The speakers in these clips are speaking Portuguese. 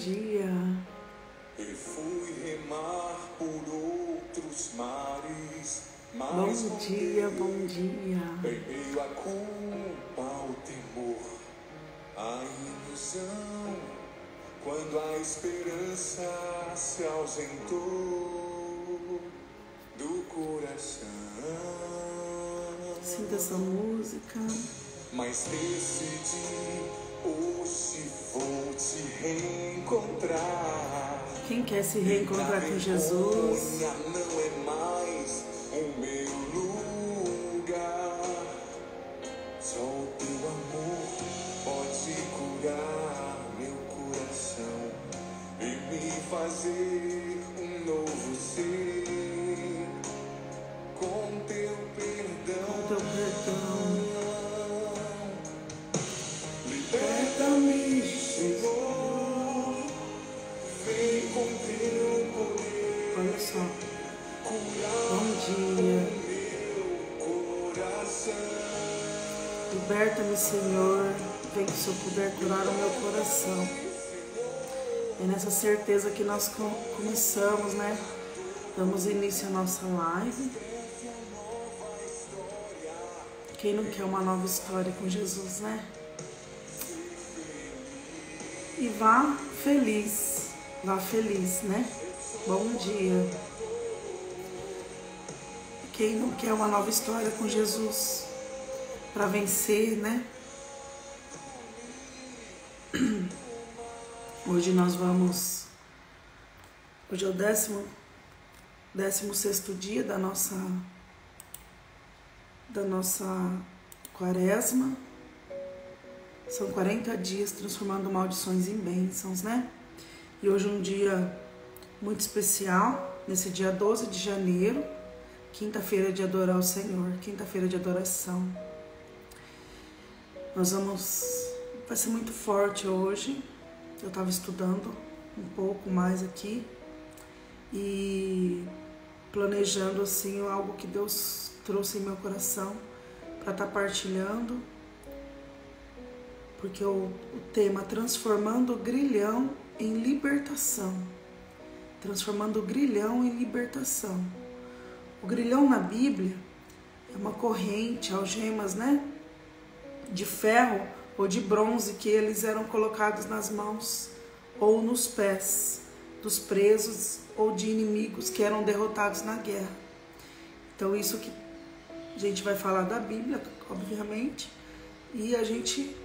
dia. E fui remar por outros mares. Bom dia, bom dia. Em meio à culpa, ao temor, à ilusão, quando a esperança se ausentou do coração. Sinta essa música. Mas decidi, hoje vou te reencontrar. Quem quer se reencontrar com Jesus? Não é mais o meu lugar. Só o teu amor pode curar meu coração e me fazer um novo ser. Com teu perdão. Com teu perdão. Liberta-me, Senhor. Vem com teu poder. Olha só. Bom dia. Liberta-me, Senhor. Vem com seu poder curar o meu coração. É nessa certeza que nós começamos, né? Damos início à nossa live. Quem não quer uma nova história com Jesus, né? E vá feliz, né? Bom dia. Quem não quer uma nova história com Jesus para vencer, né? Hoje nós vamos. Hoje é o 16º dia da nossa quaresma. São 40 dias transformando maldições em bênçãos, né? E hoje é um dia muito especial, nesse dia 12 de janeiro, quinta-feira de adorar o Senhor, quinta-feira de adoração. Vai ser muito forte hoje. Eu estava estudando um pouco mais aqui e planejando assim algo que Deus trouxe em meu coração para estar partilhando. Porque o tema transformando o grilhão em libertação. Transformando o grilhão em libertação. O grilhão na Bíblia é uma corrente, algemas, né? De ferro ou de bronze que eles eram colocados nas mãos ou nos pés dos presos ou de inimigos que eram derrotados na guerra. Então isso que a gente vai falar da Bíblia, obviamente, e a gente...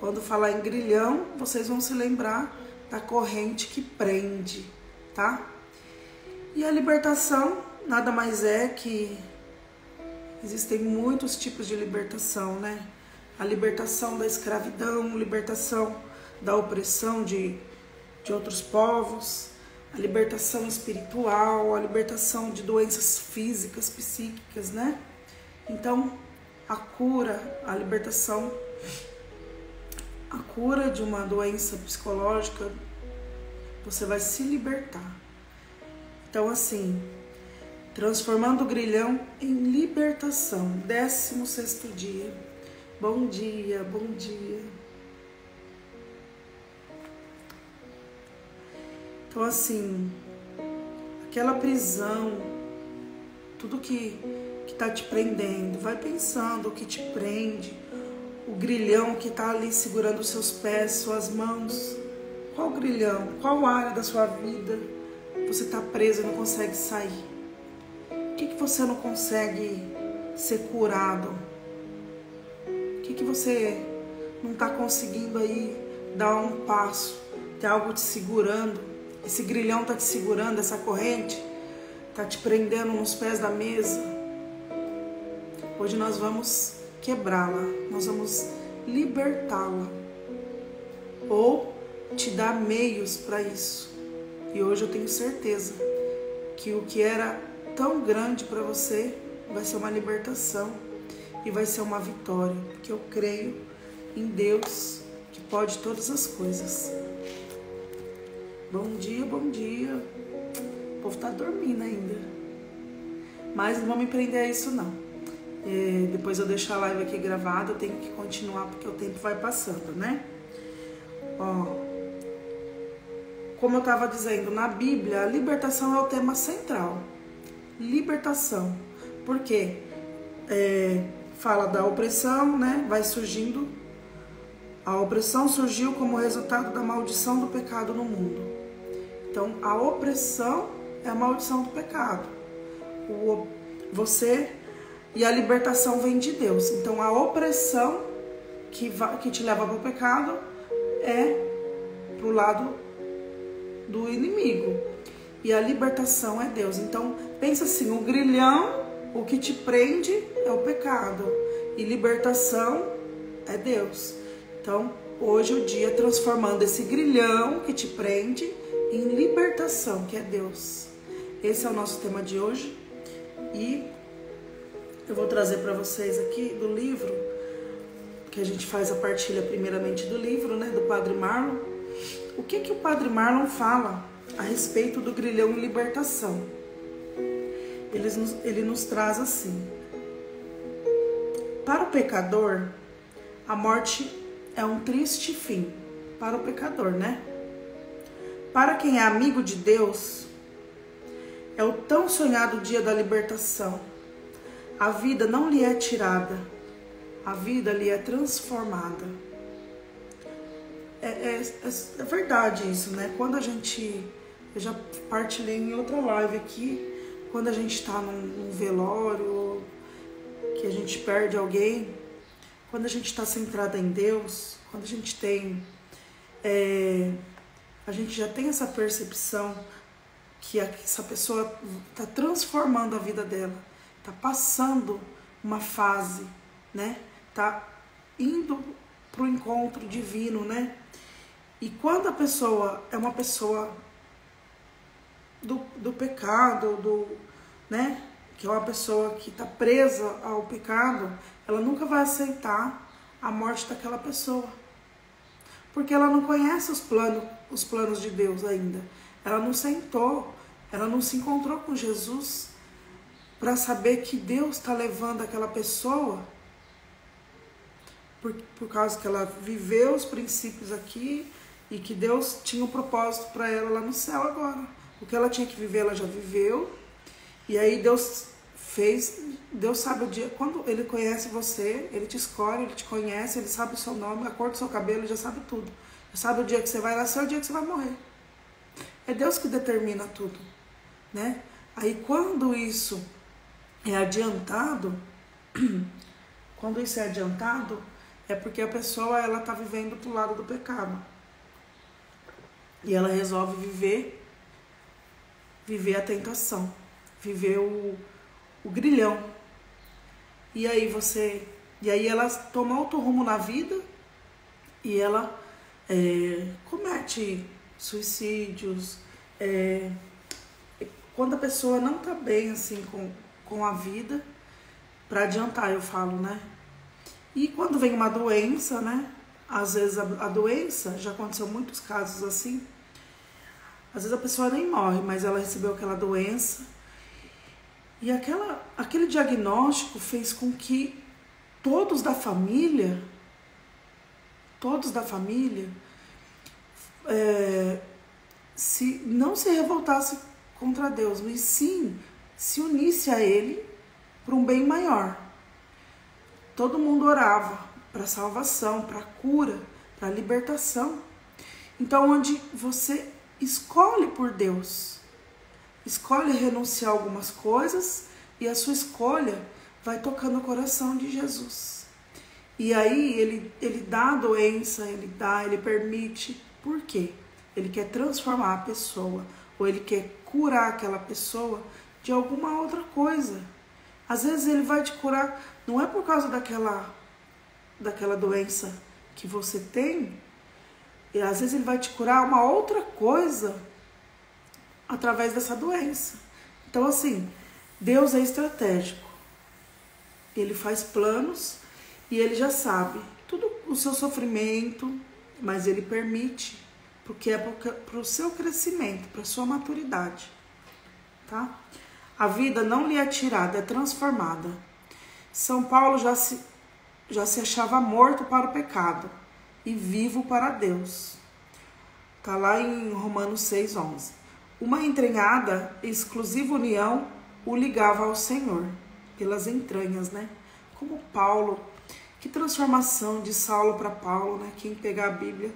Quando falar em grilhão, vocês vão se lembrar da corrente que prende, tá? E a libertação nada mais é que existem muitos tipos de libertação, né? A libertação da escravidão, libertação da opressão de outros povos, a libertação espiritual, a libertação de doenças físicas, psíquicas, né? Então, a cura, a libertação... A cura de uma doença psicológica, você vai se libertar. Então, assim, transformando o grilhão em libertação. 16º dia. Bom dia, bom dia. Então, assim, aquela prisão, tudo que tá te prendendo, vai pensando o que te prende. O grilhão que está ali segurando os seus pés, suas mãos. Qual grilhão? Qual área da sua vida você está preso e não consegue sair? O que você não consegue ser curado? O que você não está conseguindo aí dar um passo? Tem algo te segurando? Esse grilhão está te segurando, essa corrente está te prendendo nos pés da mesa? Hoje nós vamos quebrá-la, nós vamos libertá-la ou te dar meios para isso. E hoje eu tenho certeza que o que era tão grande para você vai ser uma libertação e vai ser uma vitória, porque eu creio em Deus que pode todas as coisas. Bom dia, bom dia. O povo tá dormindo ainda, mas não vou me prender a isso não. Depois eu deixo a live aqui gravada, eu tenho que continuar porque o tempo vai passando, né? Ó, como eu estava dizendo, na Bíblia, a libertação é o tema central. Libertação. Por quê? Fala da opressão, né? Vai surgindo. A opressão surgiu como resultado da maldição do pecado no mundo. Então, a opressão é a maldição do pecado. E a libertação vem de Deus. Então, a opressão que te leva para o pecado é para o lado do inimigo. E a libertação é Deus. Então, pensa assim, o grilhão, o que te prende é o pecado. E libertação é Deus. Então, hoje o dia transformando esse grilhão que te prende em libertação, que é Deus. Esse é o nosso tema de hoje. E eu vou trazer para vocês aqui do livro, que a gente faz a partilha primeiramente do livro, né, do Padre Marlon. O que o Padre Marlon fala a respeito do grilhão em libertação? Ele nos traz assim: para o pecador, a morte é um triste fim. Para o pecador, né? Para quem é amigo de Deus, é o tão sonhado dia da libertação. A vida não lhe é tirada, a vida lhe é transformada. É verdade isso, né? Quando a gente, eu já partilhei em outra live aqui, quando a gente está num velório, que a gente perde alguém, quando a gente está centrada em Deus, quando a gente tem, a gente já tem essa percepção que essa pessoa está transformando a vida dela, está passando uma fase, né? Está indo para o encontro divino, né? E quando a pessoa é uma pessoa do pecado, né? Que é uma pessoa que está presa ao pecado, ela nunca vai aceitar a morte daquela pessoa. Porque ela não conhece os planos de Deus ainda. Ela não sentou, ela não se encontrou com Jesus para saber que Deus está levando aquela pessoa, por causa que ela viveu os princípios aqui e que Deus tinha um propósito para ela lá no céu agora. O que ela tinha que viver, ela já viveu. E aí Deus sabe o dia, quando Ele conhece você, Ele te escolhe, Ele te conhece, Ele sabe o seu nome, a cor do seu cabelo, Ele já sabe tudo. Ele sabe o dia que você vai nascer, o dia que você vai morrer. É Deus que determina tudo, né? Aí quando isso é adiantado, é porque a pessoa, ela tá vivendo pro lado do pecado. E ela resolve viver a tentação, viver o grilhão. E aí ela toma outro rumo na vida e ela comete suicídios. Quando a pessoa não tá bem assim com a vida, para adiantar eu falo, né? E quando vem uma doença, né? Às vezes a doença, já aconteceu muitos casos assim, às vezes a pessoa nem morre, mas ela recebeu aquela doença. E aquele diagnóstico fez com que todos da família não se revoltasse contra Deus, mas sim se unisse a Ele para um bem maior. Todo mundo orava para salvação, para cura, para libertação. Então, onde você escolhe por Deus, escolhe renunciar a algumas coisas e a sua escolha vai tocando o coração de Jesus. E aí ele dá a doença, ele permite. Por quê? Ele quer transformar a pessoa, ou ele quer curar aquela pessoa de alguma outra coisa. Às vezes ele vai te curar, não é por causa daquela doença que você tem, e às vezes ele vai te curar uma outra coisa através dessa doença. Então assim, Deus é estratégico. Ele faz planos e ele já sabe tudo o seu sofrimento, mas ele permite, porque é para o seu crescimento, para a sua maturidade, tá? A vida não lhe é tirada, é transformada. São Paulo já se achava morto para o pecado e vivo para Deus. Tá lá em Romanos 6:11. Uma entranhada, exclusiva união o ligava ao Senhor, pelas entranhas, né? Como Paulo, que transformação de Saulo para Paulo, né? Quem pegar a Bíblia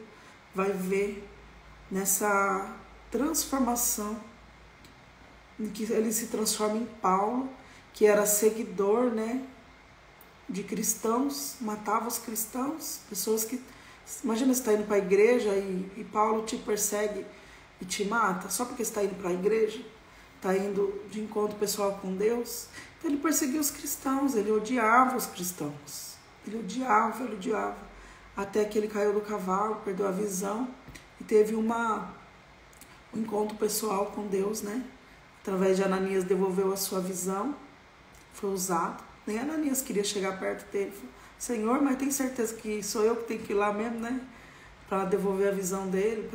vai ver nessa transformação, em que ele se transforma em Paulo, que era seguidor, né, de cristãos, matava os cristãos, pessoas que... Imagina você está indo para a igreja e Paulo te persegue e te mata, só porque você está indo para a igreja, está indo de encontro pessoal com Deus. Então ele perseguia os cristãos, ele odiava os cristãos, ele odiava, até que ele caiu do cavalo, perdeu a visão e teve um encontro pessoal com Deus, né? Através de Ananias devolveu a sua visão, foi usado. Nem Ananias queria chegar perto dele. Falou, Senhor, mas tem certeza que sou eu que tenho que ir lá mesmo, né? Para devolver a visão dele,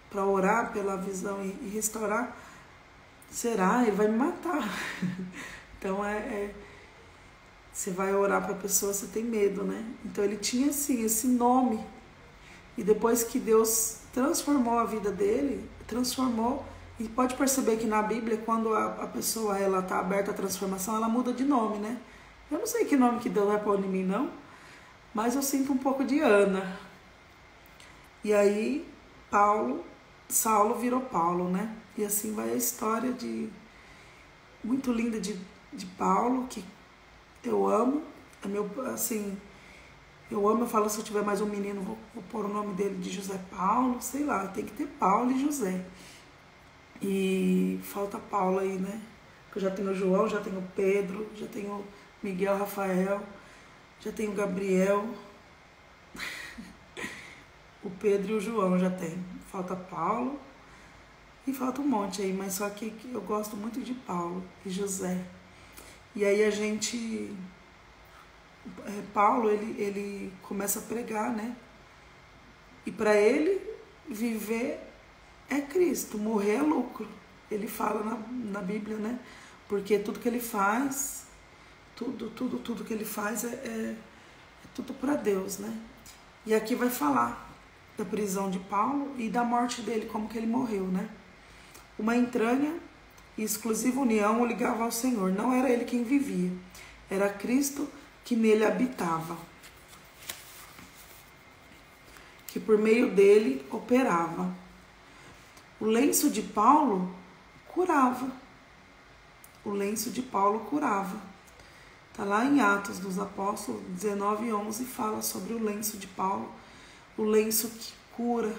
para orar pela visão e restaurar. Será? Ele vai me matar. Então você vai orar para a pessoa, você tem medo, né? Então ele tinha assim esse nome. E depois que Deus transformou a vida dele, transformou. E pode perceber que na Bíblia, quando a pessoa ela tá aberta à transformação, ela muda de nome, né? Eu não sei que nome que Deus vai pôr em mim, não. Mas eu sinto um pouco de Ana. E aí, Saulo virou Paulo, né? E assim vai a história muito linda de Paulo, que eu amo. É meu, assim, eu amo, eu falo, se eu tiver mais um menino, vou pôr o nome dele de José Paulo, sei lá, tem que ter Paulo e José. E falta Paulo aí, né? Eu já tenho o João, já tenho o Pedro, já tenho Miguel, Rafael, já tenho o Gabriel. O Pedro e o João já tem. Falta Paulo e falta um monte aí, mas só que eu gosto muito de Paulo e José. E aí Paulo, ele começa a pregar, né? E para ele, viver é Cristo, morrer é lucro. Ele fala na Bíblia, né? Porque tudo que ele faz, tudo que ele faz é tudo para Deus, né? E aqui vai falar da prisão de Paulo e da morte dele, como que ele morreu, né? Uma entranha e exclusiva união o ligava ao Senhor. Não era ele quem vivia, era Cristo que nele habitava, que por meio dele operava. O lenço de Paulo curava. O lenço de Paulo curava. Está lá em Atos dos Apóstolos 19:11, fala sobre o lenço de Paulo, o lenço que cura.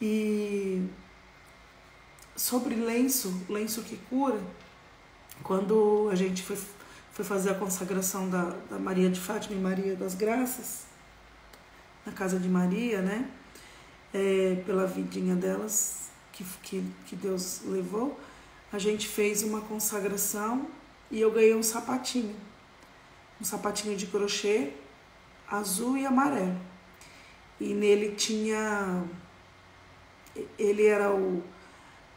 E sobre lenço que cura, quando a gente foi fazer a consagração da Maria de Fátima e Maria das Graças, na casa de Maria, né? Pela vidinha delas que Deus levou, a gente fez uma consagração e eu ganhei um sapatinho de crochê azul e amarelo, e nele ele era o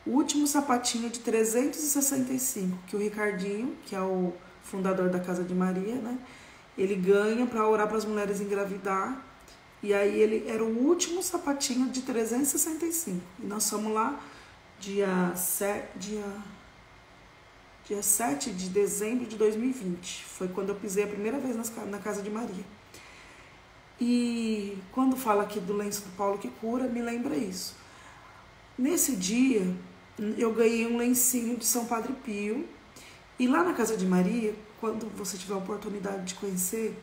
último sapatinho de 365 que o Ricardinho, que é o fundador da Casa de Maria, né, ele ganha para orar para as mulheres engravidar. E aí ele era o último sapatinho de 365. E nós fomos lá dia 7 de dezembro de 2020. Foi quando eu pisei a primeira vez na Casa de Maria. E quando fala aqui do lenço do Paulo que cura, me lembra isso. Nesse dia, eu ganhei um lencinho de São Padre Pio. E lá na Casa de Maria, quando você tiver a oportunidade de conhecer,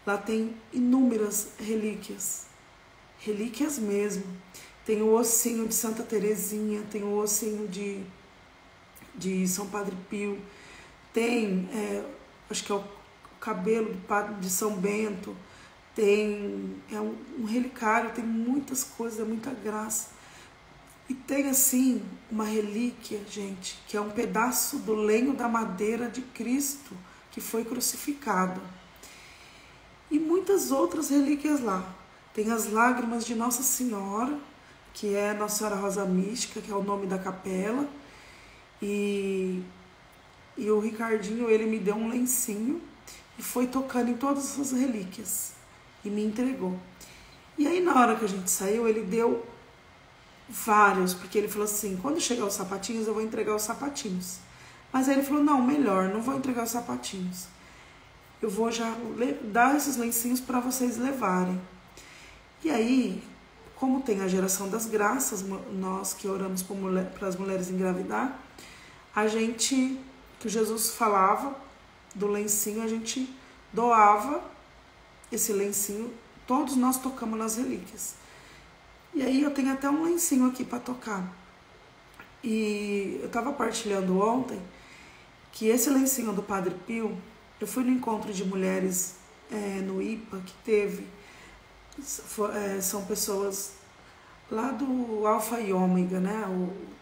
lá tem inúmeras relíquias, relíquias mesmo. Tem o ossinho de Santa Terezinha, tem o ossinho de São Padre Pio, tem, acho que é o cabelo do Padre de São Bento, tem um relicário, tem muitas coisas, é muita graça. E tem assim uma relíquia, gente, que é um pedaço do lenho da madeira de Cristo que foi crucificado. E muitas outras relíquias lá. Tem as lágrimas de Nossa Senhora, que é Nossa Senhora Rosa Mística, que é o nome da capela. E o Ricardinho, ele me deu um lencinho e foi tocando em todas as relíquias e me entregou. E aí na hora que a gente saiu, ele deu vários, porque ele falou assim, quando chegar os sapatinhos, eu vou entregar os sapatinhos. Mas aí ele falou, não, melhor, não vou entregar os sapatinhos. Eu vou já dar esses lencinhos para vocês levarem. E aí, como tem a geração das graças, nós que oramos para as mulheres engravidar, a gente, que Jesus falava do lencinho, a gente doava esse lencinho, todos nós tocamos nas relíquias. E aí eu tenho até um lencinho aqui para tocar. E eu estava partilhando ontem que esse lencinho do Padre Pio, eu fui no encontro de mulheres no IPA que teve, são pessoas lá do Alfa e Ômega, né?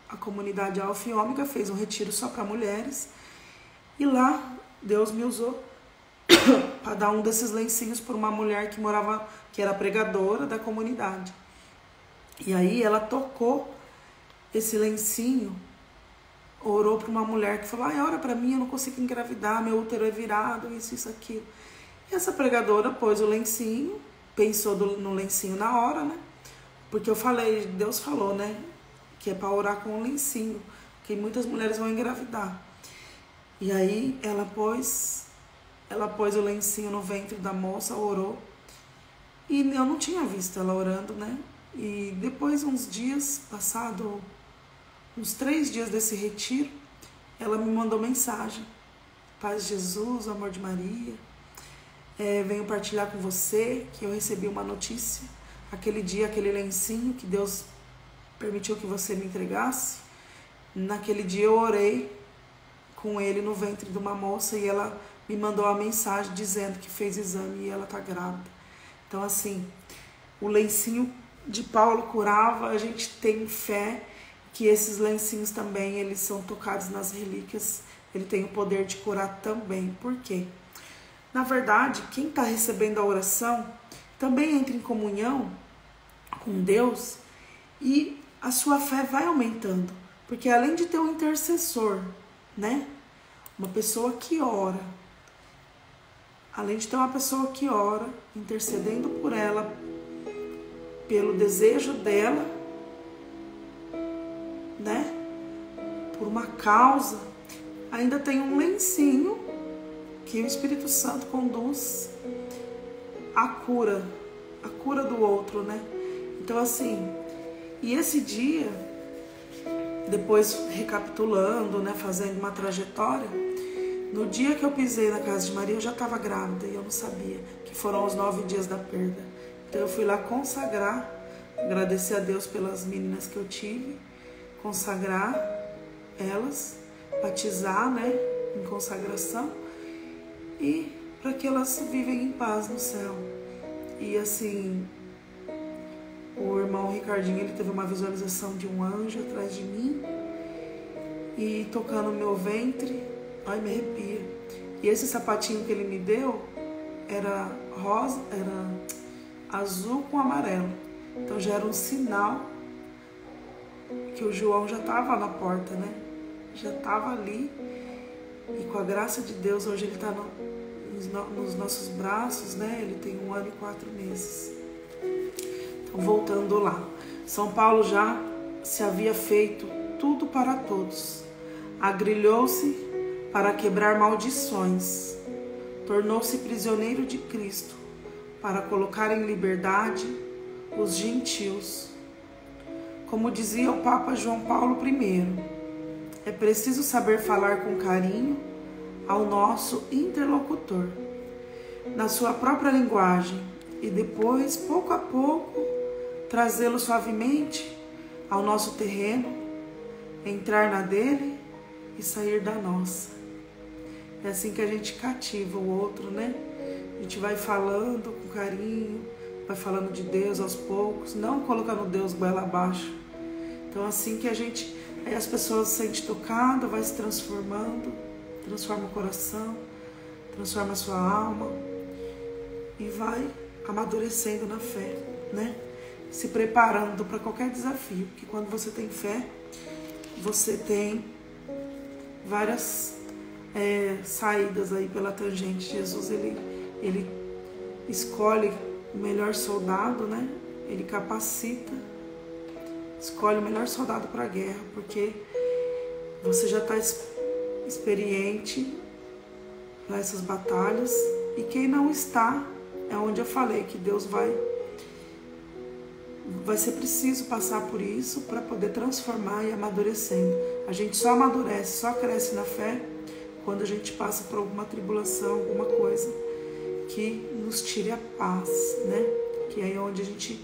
A comunidade Alfa e Ômega fez um retiro só para mulheres e lá Deus me usou para dar um desses lencinhos para uma mulher que morava, que era pregadora da comunidade. E aí ela tocou esse lencinho, orou para uma mulher que falou, ora para mim, eu não consigo engravidar, meu útero é virado, isso, aquilo. E essa pregadora pôs o lencinho, pensou no lencinho na hora, né? Porque eu falei, Deus falou, né? Que é para orar com o lencinho, que muitas mulheres vão engravidar. E aí ela pôs o lencinho no ventre da moça, orou. E eu não tinha visto ela orando, né? E depois, uns dias, passado uns 3 dias desse retiro, ela me mandou mensagem. Paz de Jesus, o amor de Maria. Venho partilhar com você que eu recebi uma notícia. Aquele dia, aquele lencinho que Deus permitiu que você me entregasse. Naquele dia eu orei com ele no ventre de uma moça e ela me mandou uma mensagem dizendo que fez exame e ela tá grávida. Então, assim, o lencinho de Paulo curava, a gente tem fé que esses lencinhos também, eles são tocados nas relíquias, ele tem o poder de curar também. Por quê? Na verdade, quem está recebendo a oração também entra em comunhão com Deus e a sua fé vai aumentando. Porque além de ter um intercessor, né? Uma pessoa que ora, além de ter uma pessoa que ora, intercedendo por ela, pelo desejo dela, né? Por uma causa, ainda tem um lencinho que o Espírito Santo conduz a cura do outro, né? Então, assim, e esse dia, depois recapitulando, né, fazendo uma trajetória, no dia que eu pisei na casa de Maria, eu já estava grávida e eu não sabia, que foram os 9 dias da perda. Então eu fui lá consagrar, agradecer a Deus pelas meninas que eu tive, consagrar elas, batizar, né, em consagração, e para que elas vivem em paz no céu. E assim, o irmão Ricardinho, ele teve uma visualização de um anjo atrás de mim e tocando no meu ventre, ai, me arrepia. E esse sapatinho que ele me deu era rosa, era azul com amarelo. Então já era um sinal que o João já estava na porta, né? Já estava ali. E com a graça de Deus, hoje ele está nos nossos braços, né? Ele tem 1 ano e 4 meses. Então, voltando lá. São Paulo já se havia feito tudo para todos. Agrilhou-se para quebrar maldições. Tornou-se prisioneiro de Cristo para colocar em liberdade os gentios. Como dizia o Papa João Paulo I, é preciso saber falar com carinho ao nosso interlocutor, na sua própria linguagem, e depois, pouco a pouco, trazê-lo suavemente ao nosso terreno, entrar na dele e sair da nossa. É assim que a gente cativa o outro, né? A gente vai falando com carinho, vai falando de Deus aos poucos, não colocando Deus goela abaixo. Então, assim que aí as pessoas se sentem tocadas, vai se transformando, transforma o coração, transforma a sua alma e vai amadurecendo na fé, né? Se preparando para qualquer desafio, porque quando você tem fé, você tem várias saídas aí pela tangente. Jesus, ele escolhe o melhor soldado, né? Ele capacita, escolhe o melhor soldado para a guerra, porque você já está experiente nessas batalhas, e quem não está, é onde eu falei que Deus vai ser preciso passar por isso para poder transformar e amadurecendo. A gente só amadurece, só cresce na fé quando a gente passa por alguma tribulação, alguma coisa que nos tire a paz, né? Que é onde a gente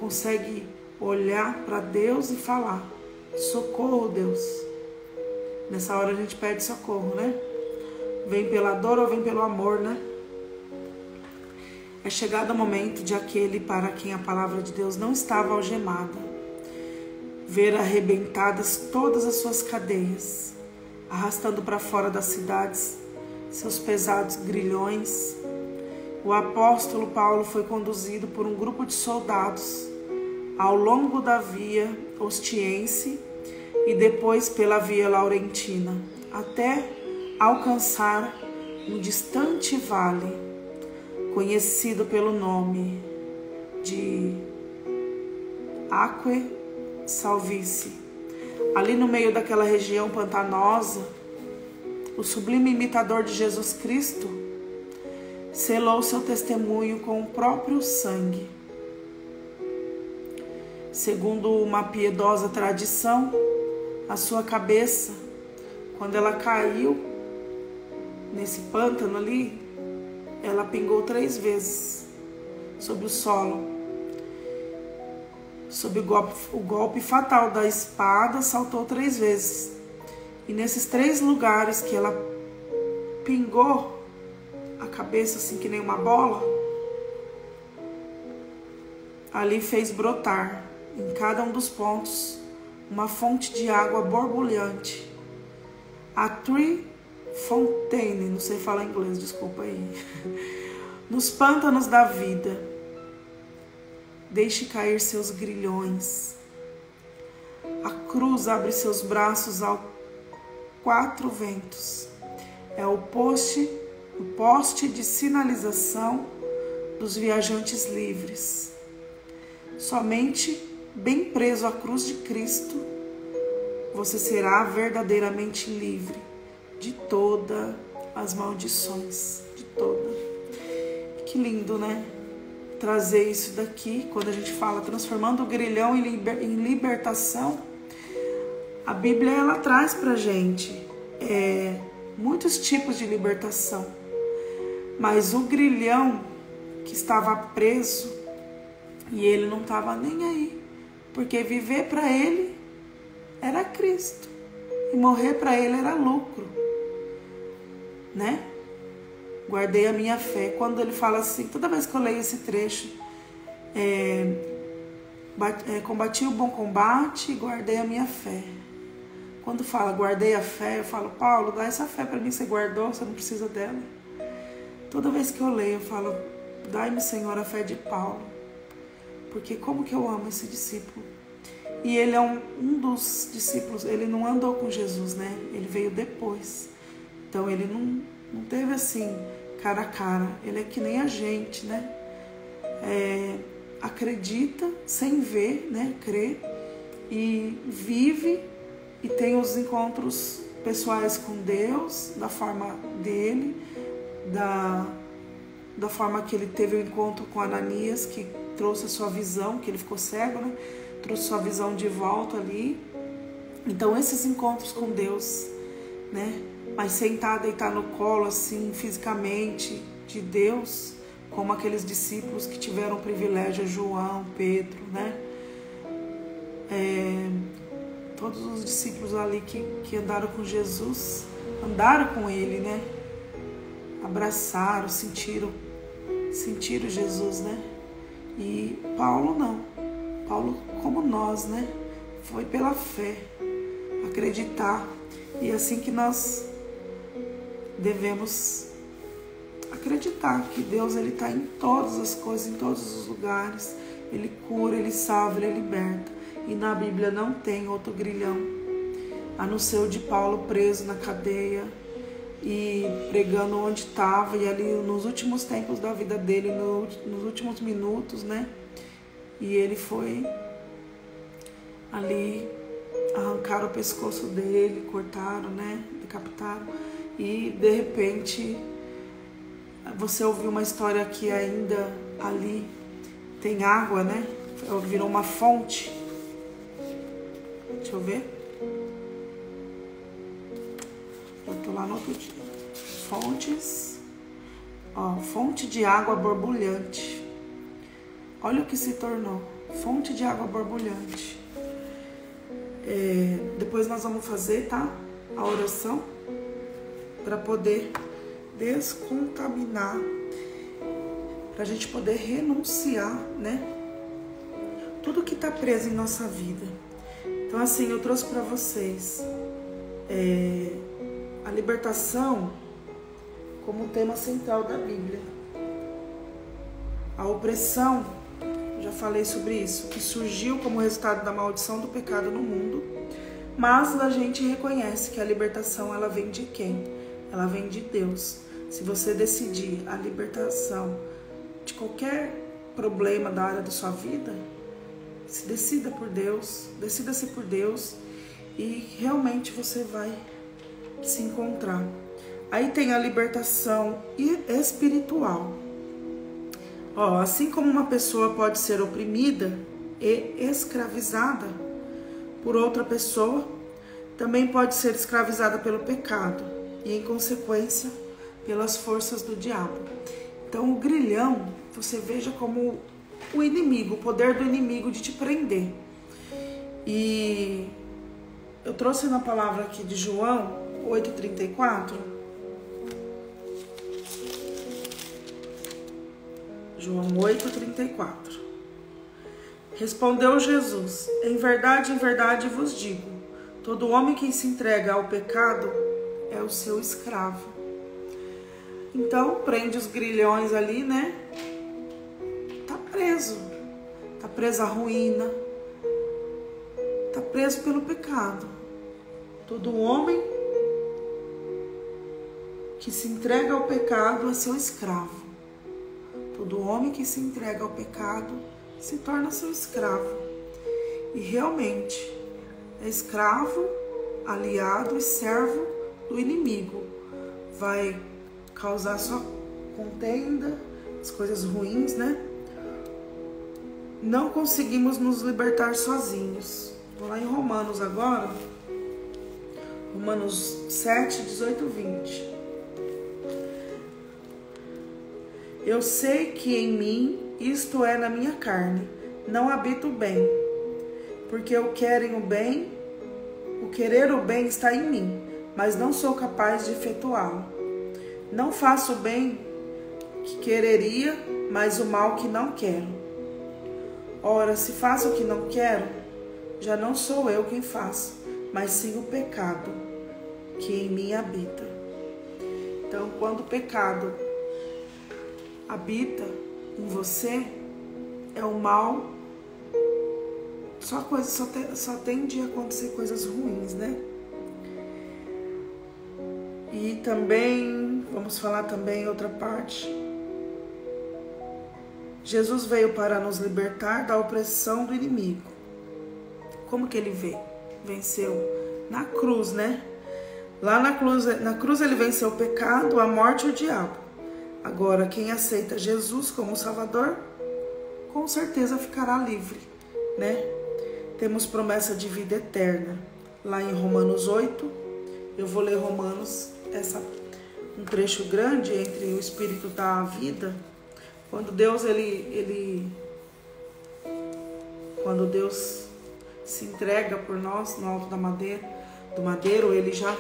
consegue olhar para Deus e falar: socorro, Deus. Nessa hora a gente pede socorro, né? Vem pela dor ou vem pelo amor, né? É chegado o momento de aquele para quem a palavra de Deus não estava algemada ver arrebentadas todas as suas cadeias, arrastando para fora das cidades seus pesados grilhões. O apóstolo Paulo foi conduzido por um grupo de soldados ao longo da via Ostiense e depois pela via Laurentina, até alcançar um distante vale conhecido pelo nome de Aquae Salvice. Ali no meio daquela região pantanosa, o sublime imitador de Jesus Cristo selou seu testemunho com o próprio sangue. Segundo uma piedosa tradição, a sua cabeça, quando ela caiu nesse pântano ali, ela pingou 3 vezes sobre o solo. Sob o golpe fatal da espada, saltou 3 vezes. E nesses 3 lugares que ela pingou a cabeça assim que nem uma bola, ali fez brotar em cada um dos pontos uma fonte de água borbulhante. A Tree Fontaine, não sei falar inglês, desculpa aí. Nos pântanos da vida, deixe cair seus grilhões. A cruz abre seus braços aos 4 ventos. É o poste de sinalização dos viajantes livres. Somente bem preso à cruz de Cristo, você será verdadeiramente livre de todas as maldições, de toda. Que lindo, né? Trazer isso daqui, quando a gente fala transformando o grilhão em libertação. A Bíblia, ela traz pra gente muitos tipos de libertação, mas o grilhão que estava preso, e ele não estava nem aí, porque viver para ele era Cristo e morrer para ele era lucro, né? Guardei a minha fé. Quando ele fala assim, toda vez que eu leio esse trecho, combati o bom combate e guardei a minha fé. Quando fala guardei a fé, eu falo: Paulo, dá essa fé para mim, você guardou, você não precisa dela. Toda vez que eu leio, eu falo: dai-me, Senhor, a fé de Paulo, porque como que eu amo esse discípulo. E ele é um dos discípulos, ele não andou com Jesus, né? Ele veio depois. Então ele não teve assim, cara a cara. Ele é que nem a gente, né? Acredita sem ver, né? Crê e vive e tem os encontros pessoais com Deus, da forma dele, da forma que ele teve o encontro com Ananias, que trouxe a sua visão, que ele ficou cego, né? Trouxe sua visão de volta ali. Então esses encontros com Deus, né? Mas sentar, deitar no colo assim, fisicamente, de Deus, como aqueles discípulos que tiveram o privilégio, João, Pedro, né? Todos os discípulos ali que andaram com Jesus, andaram com ele, né? Abraçaram, sentiram Jesus, né? E Paulo não. Paulo, como nós, né? Foi pela fé, acreditar. E é assim que nós devemos acreditar que Deus, ele está em todas as coisas, em todos os lugares. Ele cura, ele salva, ele liberta. E na Bíblia não tem outro grilhão, a não ser o de Paulo preso na cadeia e pregando onde estava, e ali nos últimos tempos da vida dele, nos últimos minutos, né? E ele foi ali, arrancaram o pescoço dele, cortaram, né? Decapitaram. E de repente você ouviu uma história que ainda ali tem água, né? Virou uma fonte. Deixa eu ver. Eu tô lá no outro dia. Fontes. Ó, fonte de água borbulhante. Olha o que se tornou. Fonte de água borbulhante. Depois nós vamos fazer, tá? A oração. Para poder descontaminar. Pra gente poder renunciar, né? Tudo que tá preso em nossa vida. Então assim, eu trouxe para vocês a libertação como tema central da Bíblia. A opressão, já falei sobre isso, que surgiu como resultado da maldição do pecado no mundo, mas a gente reconhece que a libertação, ela vem de quem? Ela vem de Deus. Se você decidir a libertação de qualquer problema da área da sua vida, se decida por Deus, decida-se por Deus e realmente você vai se encontrar. Aí tem a libertação espiritual. Ó, assim como uma pessoa pode ser oprimida e escravizada por outra pessoa, também pode ser escravizada pelo pecado e, em consequência, pelas forças do diabo. Então, o grilhão, você veja como o inimigo, o poder do inimigo de te prender. E eu trouxe na palavra aqui de João 8,34. João 8,34. Respondeu Jesus: em verdade vos digo, todo homem que se entrega ao pecado é o seu escravo. Então, prende os grilhões ali, né? Tá preso. Tá preso à ruína. Tá preso pelo pecado. Todo homem que se entrega ao pecado é seu escravo. Todo homem que se entrega ao pecado se torna seu escravo. E realmente é escravo, aliado e servo do inimigo. Vai causar só contenda, as coisas ruins, né? Não conseguimos nos libertar sozinhos. Vou lá em Romanos agora. Romanos 7, 18, 20. Eu sei que em mim, isto é, na minha carne, não habita o bem, porque o querer o bem está em mim, mas não sou capaz de efetuá-lo. Não faço o bem que quereria, mas o mal que não quero. Ora, se faço o que não quero, já não sou eu quem faço, mas sim o pecado que em mim habita. Então, quando o pecado habita em você, é o mal, só tende a acontecer coisas ruins, né? E também, vamos falar também outra parte. Jesus veio para nos libertar da opressão do inimigo. Como que ele veio? Venceu na cruz, né? Lá na cruz ele venceu o pecado, a morte e o diabo. Agora, quem aceita Jesus como Salvador, com certeza ficará livre, né? Temos promessa de vida eterna. Lá em Romanos 8, eu vou ler Romanos, um trecho grande entre o Espírito da vida. Quando Deus, quando Deus se entrega por nós no alto do madeiro, ele já,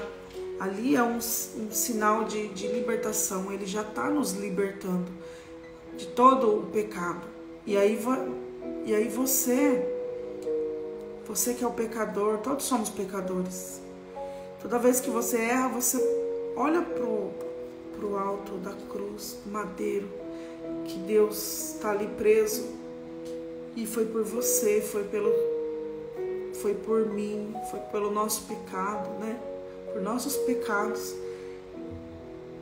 ali é um sinal de libertação, ele já está nos libertando de todo o pecado. E aí você que é o pecador, todos somos pecadores. Toda vez que você erra, você olha pro alto da cruz, do madeiro, que Deus está ali preso. E foi por você, foi por mim, foi pelo nosso pecado, né? Por nossos pecados.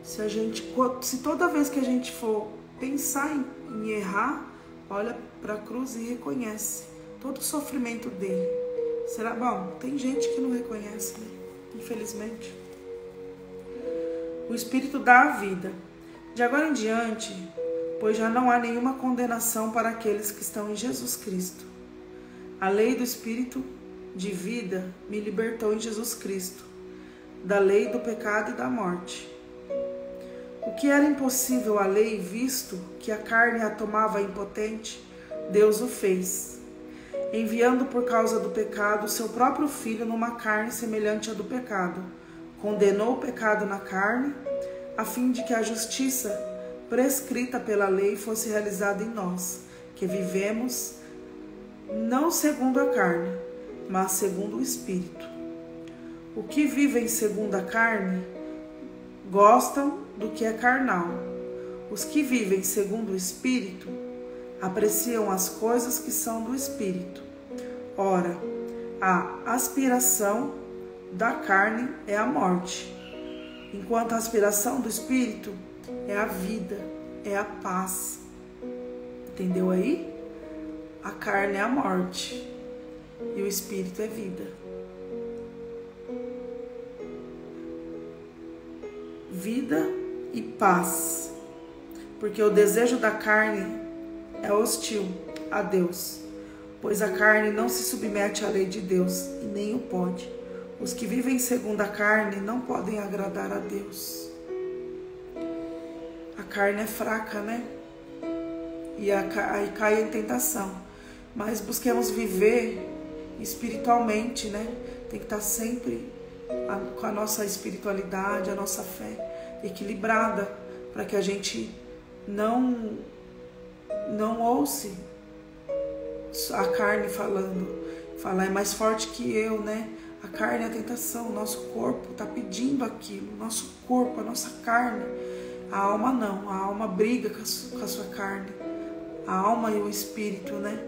Se toda vez que a gente for pensar em errar, olha para a cruz e reconhece todo o sofrimento dele. Será bom? Tem gente que não reconhece, né? Infelizmente. O Espírito dá a vida. De agora em diante, pois já não há nenhuma condenação para aqueles que estão em Jesus Cristo. A lei do Espírito de vida me libertou em Jesus Cristo, da lei do pecado e da morte. O que era impossível à lei, visto que a carne a tomava impotente, Deus o fez, enviando por causa do pecado seu próprio Filho numa carne semelhante à do pecado. Condenou o pecado na carne, a fim de que a justiça prescrita pela lei fosse realizada em nós, que vivemos não segundo a carne, mas segundo o Espírito. O que vivem segundo a carne gostam do que é carnal. Os que vivem segundo o Espírito apreciam as coisas que são do Espírito. Ora, a aspiração da carne é a morte, enquanto a aspiração do Espírito é a vida, é a paz. Entendeu aí? A carne é a morte e o Espírito é vida. Vida e paz, porque o desejo da carne é hostil a Deus, pois a carne não se submete à lei de Deus e nem o pode. Os que vivem segundo a carne não podem agradar a Deus. A carne é fraca, né? E aí cai em tentação. Mas busquemos viver espiritualmente, né? Tem que estar sempre com a nossa espiritualidade, a nossa fé equilibrada, para que a gente não ouça a carne falar é mais forte que eu, né? A carne é a tentação, o nosso corpo está pedindo aquilo, o nosso corpo, a nossa carne. A alma não, a alma briga com a sua carne, a alma e o espírito, né?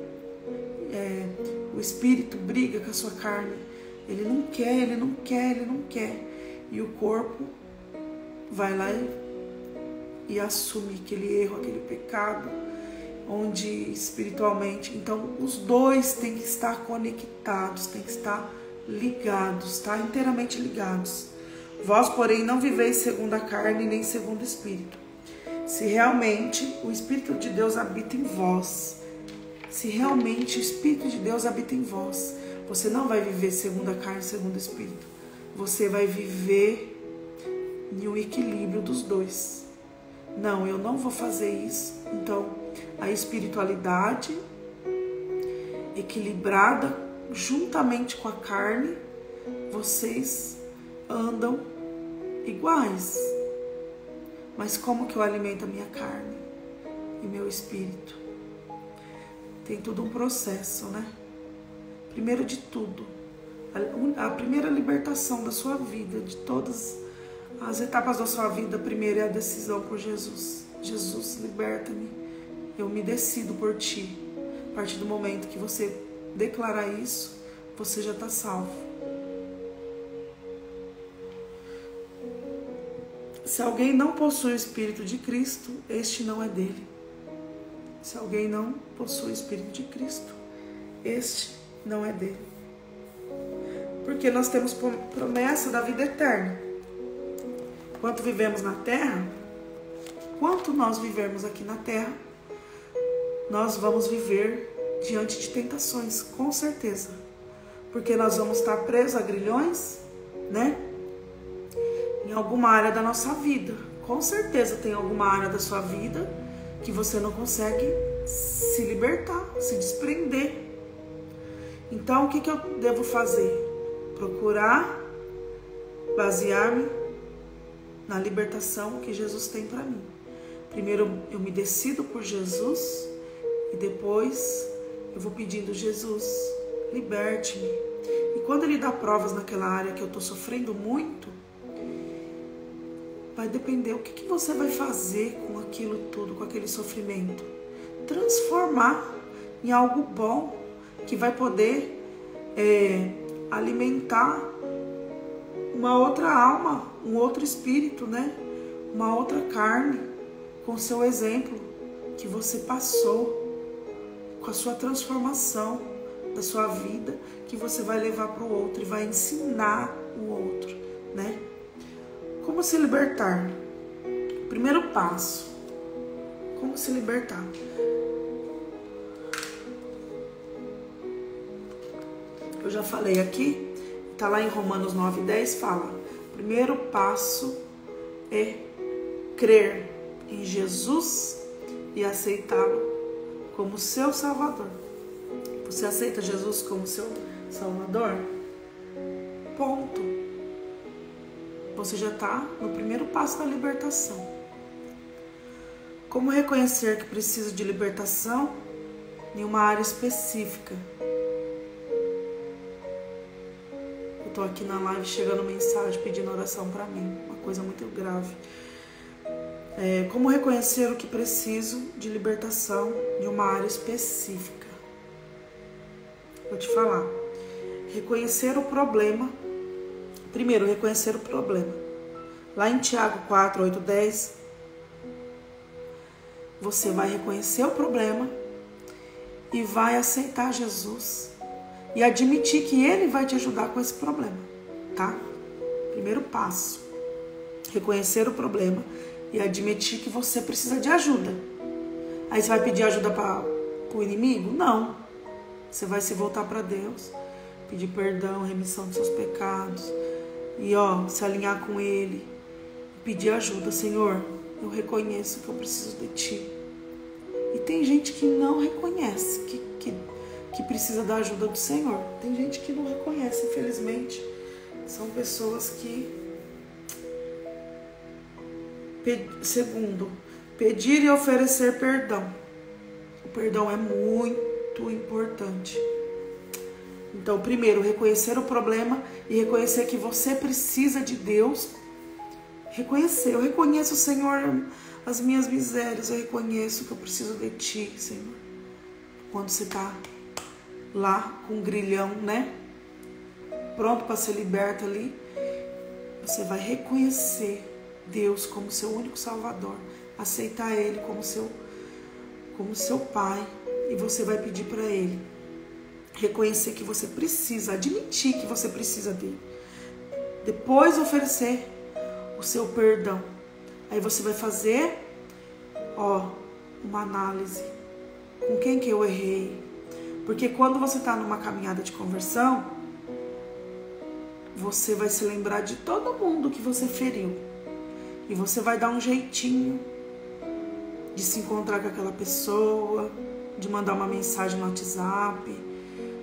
O espírito briga com a sua carne, ele não quer, ele não quer, ele não quer. E o corpo vai lá e assume aquele erro, aquele pecado, onde espiritualmente, então os dois têm que estar conectados, têm que estar ligados, tá? Inteiramente ligados. Vós, porém, não viveis segundo a carne, nem segundo o Espírito. Se realmente o Espírito de Deus habita em vós, se realmente o Espírito de Deus habita em vós, você não vai viver segundo a carne, segundo o Espírito. Você vai viver em um equilíbrio dos dois. Não, eu não vou fazer isso. Então, a espiritualidade equilibrada juntamente com a carne, vocês andam iguais. Mas como que eu alimento a minha carne e meu espírito? Tem tudo um processo, né? Primeiro de tudo, a primeira libertação da sua vida, de todas as etapas da sua vida, primeiro é a decisão por Jesus. Jesus, liberta-me, eu me decido por ti. A partir do momento que você declarar isso, você já está salvo. Se alguém não possui o Espírito de Cristo, este não é dele. Se alguém não possui o Espírito de Cristo, este não é dele. Porque nós temos promessa da vida eterna. Enquanto vivemos na terra, quanto nós vivemos aqui na terra, nós vamos viver diante de tentações, com certeza. Porque nós vamos estar presos a grilhões, né? Em alguma área da nossa vida. Com certeza tem alguma área da sua vida que você não consegue se libertar, se desprender. Então, o que eu devo fazer? Procurar basear-me na libertação que Jesus tem para mim. Primeiro eu me decido por Jesus e depois eu vou pedindo: Jesus, liberte-me. E quando Ele dá provas naquela área que eu estou sofrendo muito, vai depender o que você vai fazer com aquilo tudo, com aquele sofrimento. Transformar em algo bom, que vai poder alimentar uma outra alma, um outro espírito, né? Uma outra carne, com seu exemplo que você passou. com a sua transformação da sua vida, que você vai levar para o outro e vai ensinar o outro, né? Como se libertar? Primeiro passo. Como se libertar? Eu já falei aqui, tá lá em Romanos 9:10, fala: primeiro passo é crer em Jesus e aceitá-lo como seu Salvador. Você aceita Jesus como seu Salvador? Ponto. Você já está no primeiro passo da libertação. Como reconhecer que preciso de libertação em uma área específica? Eu estou aqui na live chegando mensagem pedindo oração para mim, uma coisa muito grave. Como reconhecer o que preciso de libertação em uma área específica? Vou te falar. Reconhecer o problema. Primeiro, reconhecer o problema. Lá em Tiago 4, 8, 10, você vai reconhecer o problema e vai aceitar Jesus e admitir que Ele vai te ajudar com esse problema, tá? Primeiro passo. Reconhecer o problema e admitir que você precisa de ajuda. Aí você vai pedir ajuda para o inimigo? Não. Você vai se voltar para Deus, pedir perdão, remissão dos seus pecados e se alinhar com Ele, pedir ajuda. Senhor, eu reconheço que eu preciso de Ti. E tem gente que não reconhece que precisa da ajuda do Senhor. Tem gente que não reconhece, infelizmente. São pessoas que... Segundo, pedir e oferecer perdão. O perdão é muito importante. Então, primeiro, reconhecer o problema e reconhecer que você precisa de Deus. Reconhecer. Eu reconheço, Senhor, as minhas misérias. Eu reconheço que eu preciso de Ti, Senhor. Quando você está lá com um grilhão, né? Pronto para ser liberto ali, você vai reconhecer Deus como seu único Salvador. Aceitar Ele como seu Pai. E você vai pedir para Ele. Reconhecer que você precisa, admitir que você precisa dele. Depois oferecer o seu perdão. Aí você vai fazer, uma análise. Com quem que eu errei? Porque quando você está numa caminhada de conversão, você vai se lembrar de todo mundo que você feriu. E você vai dar um jeitinho de se encontrar com aquela pessoa, de mandar uma mensagem no WhatsApp,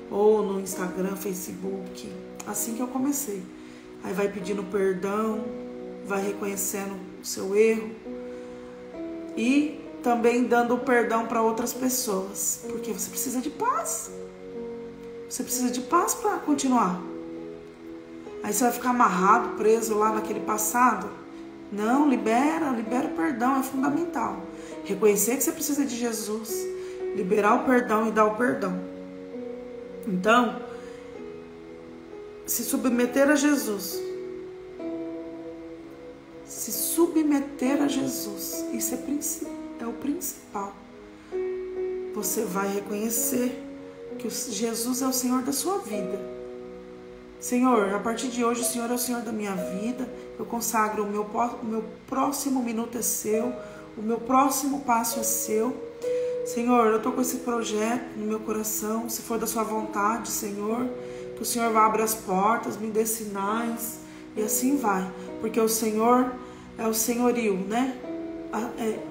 ou no Instagram, Facebook. Assim que eu comecei. Aí vai pedindo perdão, vai reconhecendo o seu erro e também dando perdão para outras pessoas. Porque você precisa de paz. Você precisa de paz para continuar. Aí você vai ficar amarrado, preso lá naquele passado. Não, libera o perdão, é fundamental. Reconhecer que você precisa de Jesus, liberar o perdão e dar o perdão. Então, se submeter a Jesus. Se submeter a Jesus, isso é o principal. Você vai reconhecer que Jesus é o Senhor da sua vida. Senhor, a partir de hoje o Senhor é o Senhor da minha vida. Eu consagro o meu próximo minuto é seu. O meu próximo passo é seu. Senhor, eu estou com esse projeto no meu coração. Se for da sua vontade, Senhor, que o Senhor vá abrir as portas, me dê sinais. E assim vai. Porque o Senhor é o senhorio, né?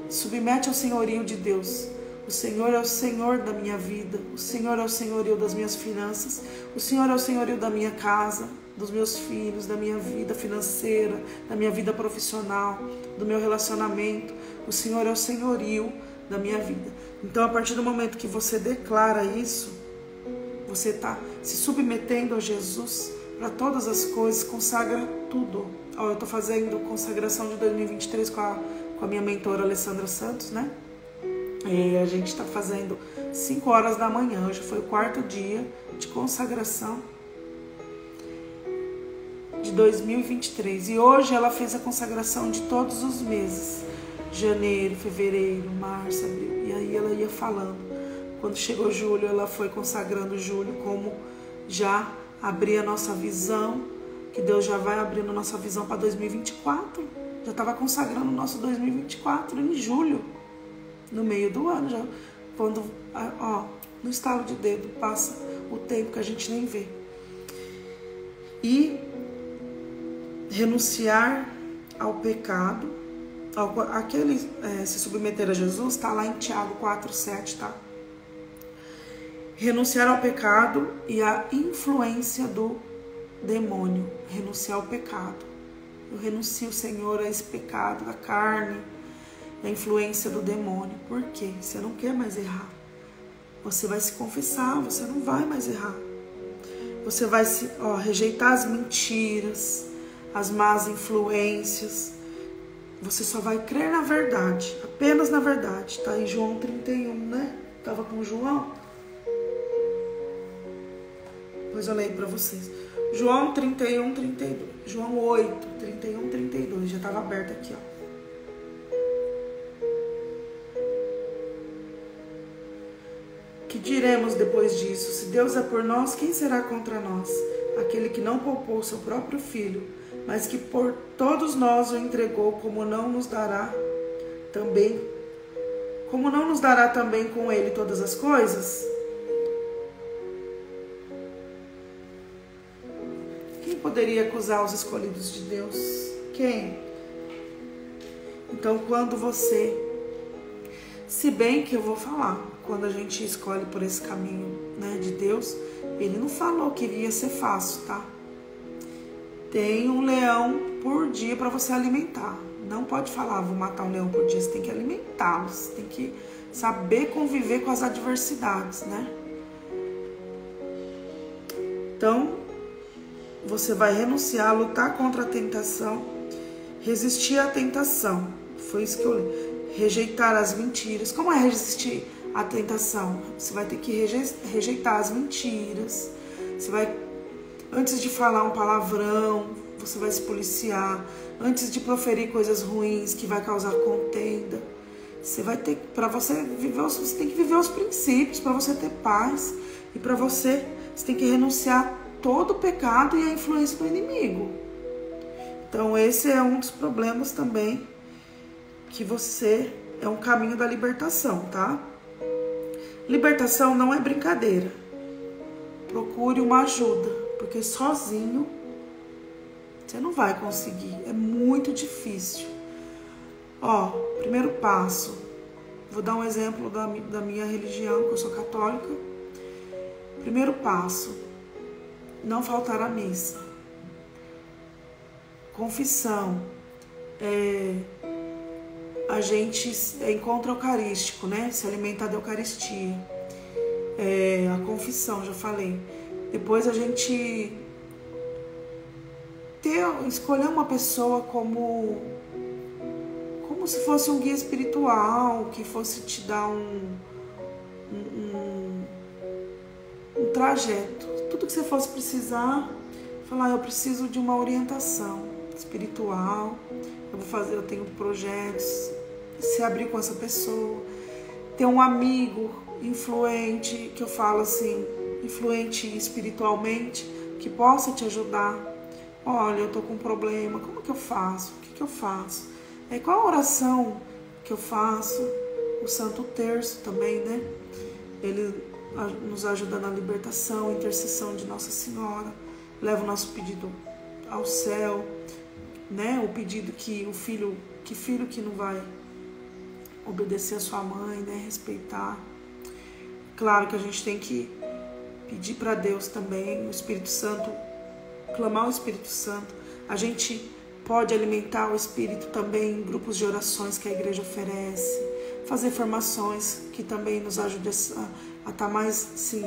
Submete ao senhorio de Deus. O Senhor é o Senhor da minha vida. O Senhor é o senhorio das minhas finanças. O Senhor é o senhorio da minha casa, dos meus filhos, da minha vida financeira, da minha vida profissional, do meu relacionamento. O Senhor é o senhorio da minha vida. Então, a partir do momento que você declara isso, você está se submetendo a Jesus para todas as coisas, consagra tudo. Eu estou fazendo consagração de 2023 com a minha mentora Alessandra Santos, né? A gente está fazendo 5 horas da manhã. Hoje foi o 4º dia de consagração de 2023. E hoje ela fez a consagração de todos os meses. Janeiro, fevereiro, março, abril. E aí ela ia falando Quando chegou julho, ela foi consagrando julho como já abrir a nossa visão, que Deus já vai abrindo nossa visão para 2024. Já estava consagrando o nosso 2024 em julho, no meio do ano, já quando, ó, no estalo de dedo, passa o tempo que a gente nem vê. E renunciar ao pecado, se submeter a Jesus, está lá em Tiago 4:7, tá? Renunciar ao pecado e à influência do demônio. Renunciar ao pecado. Eu renuncio, Senhor, a esse pecado da carne, da influência do demônio. Por quê? Você não quer mais errar. Você vai se confessar, você não vai mais errar. Você vai rejeitar as mentiras, as más influências. Você só vai crer na verdade, apenas na verdade. Tá em João 31, né? Tava com João? Depois eu leio para vocês. João 31, 32. João 8, 31, 32. Já estava aberto aqui, ó. Que diremos depois disso? Se Deus é por nós, quem será contra nós? Aquele que não poupou seu próprio filho, mas que por todos nós o entregou, como não nos dará também com ele todas as coisas? Quem poderia acusar os escolhidos de Deus? Quem? Então, quando você, se bem que eu vou falar, quando a gente escolhe por esse caminho, né, de Deus, ele não falou que iria ser fácil, tá? Tem um leão por dia para você alimentar. Não pode falar, vou matar um leão por dia. Você tem que alimentá-los. Você tem que saber conviver com as adversidades, né? Então, você vai renunciar, lutar contra a tentação, resistir à tentação. Foi isso que eu li. Rejeitar as mentiras. Como é resistir à tentação? Você vai ter que rejeitar as mentiras. Você vai, antes de falar um palavrão, você vai se policiar. Antes de proferir coisas ruins que vai causar contenda, você vai ter, para você viver, você tem que viver os princípios para você ter paz. E para você tem que renunciar todo o pecado e a influência do inimigo. Então esse é um dos problemas também, que você é um caminho da libertação, tá? Libertação não é brincadeira. Procure uma ajuda, porque sozinho você não vai conseguir, é muito difícil. Ó, primeiro passo, vou dar um exemplo da minha religião, que eu sou católica. Primeiro passo, não faltar à missa. Confissão, a gente encontro eucarístico, né? Se alimentar da Eucaristia. A confissão, já falei. Depois a gente escolher uma pessoa como se fosse um guia espiritual, que fosse te dar um trajeto. Tudo que você fosse precisar, falar, eu preciso de uma orientação espiritual, eu tenho projetos, se abrir com essa pessoa, ter um amigo influente, que eu falo assim, influente espiritualmente, que possa te ajudar. Olha, eu tô com um problema, como que eu faço? O que eu faço? Qual a oração que eu faço? O Santo Terço também, né? Ele nos ajuda na libertação, intercessão de Nossa Senhora, leva o nosso pedido ao céu, né? O pedido que filho que não vai obedecer a sua mãe, né? Respeitar. Claro que a gente tem que pedir para Deus também, o Espírito Santo, clamar o Espírito Santo. A gente pode alimentar o Espírito também em grupos de orações que a igreja oferece, fazer formações que também nos ajudem a estar mais, assim,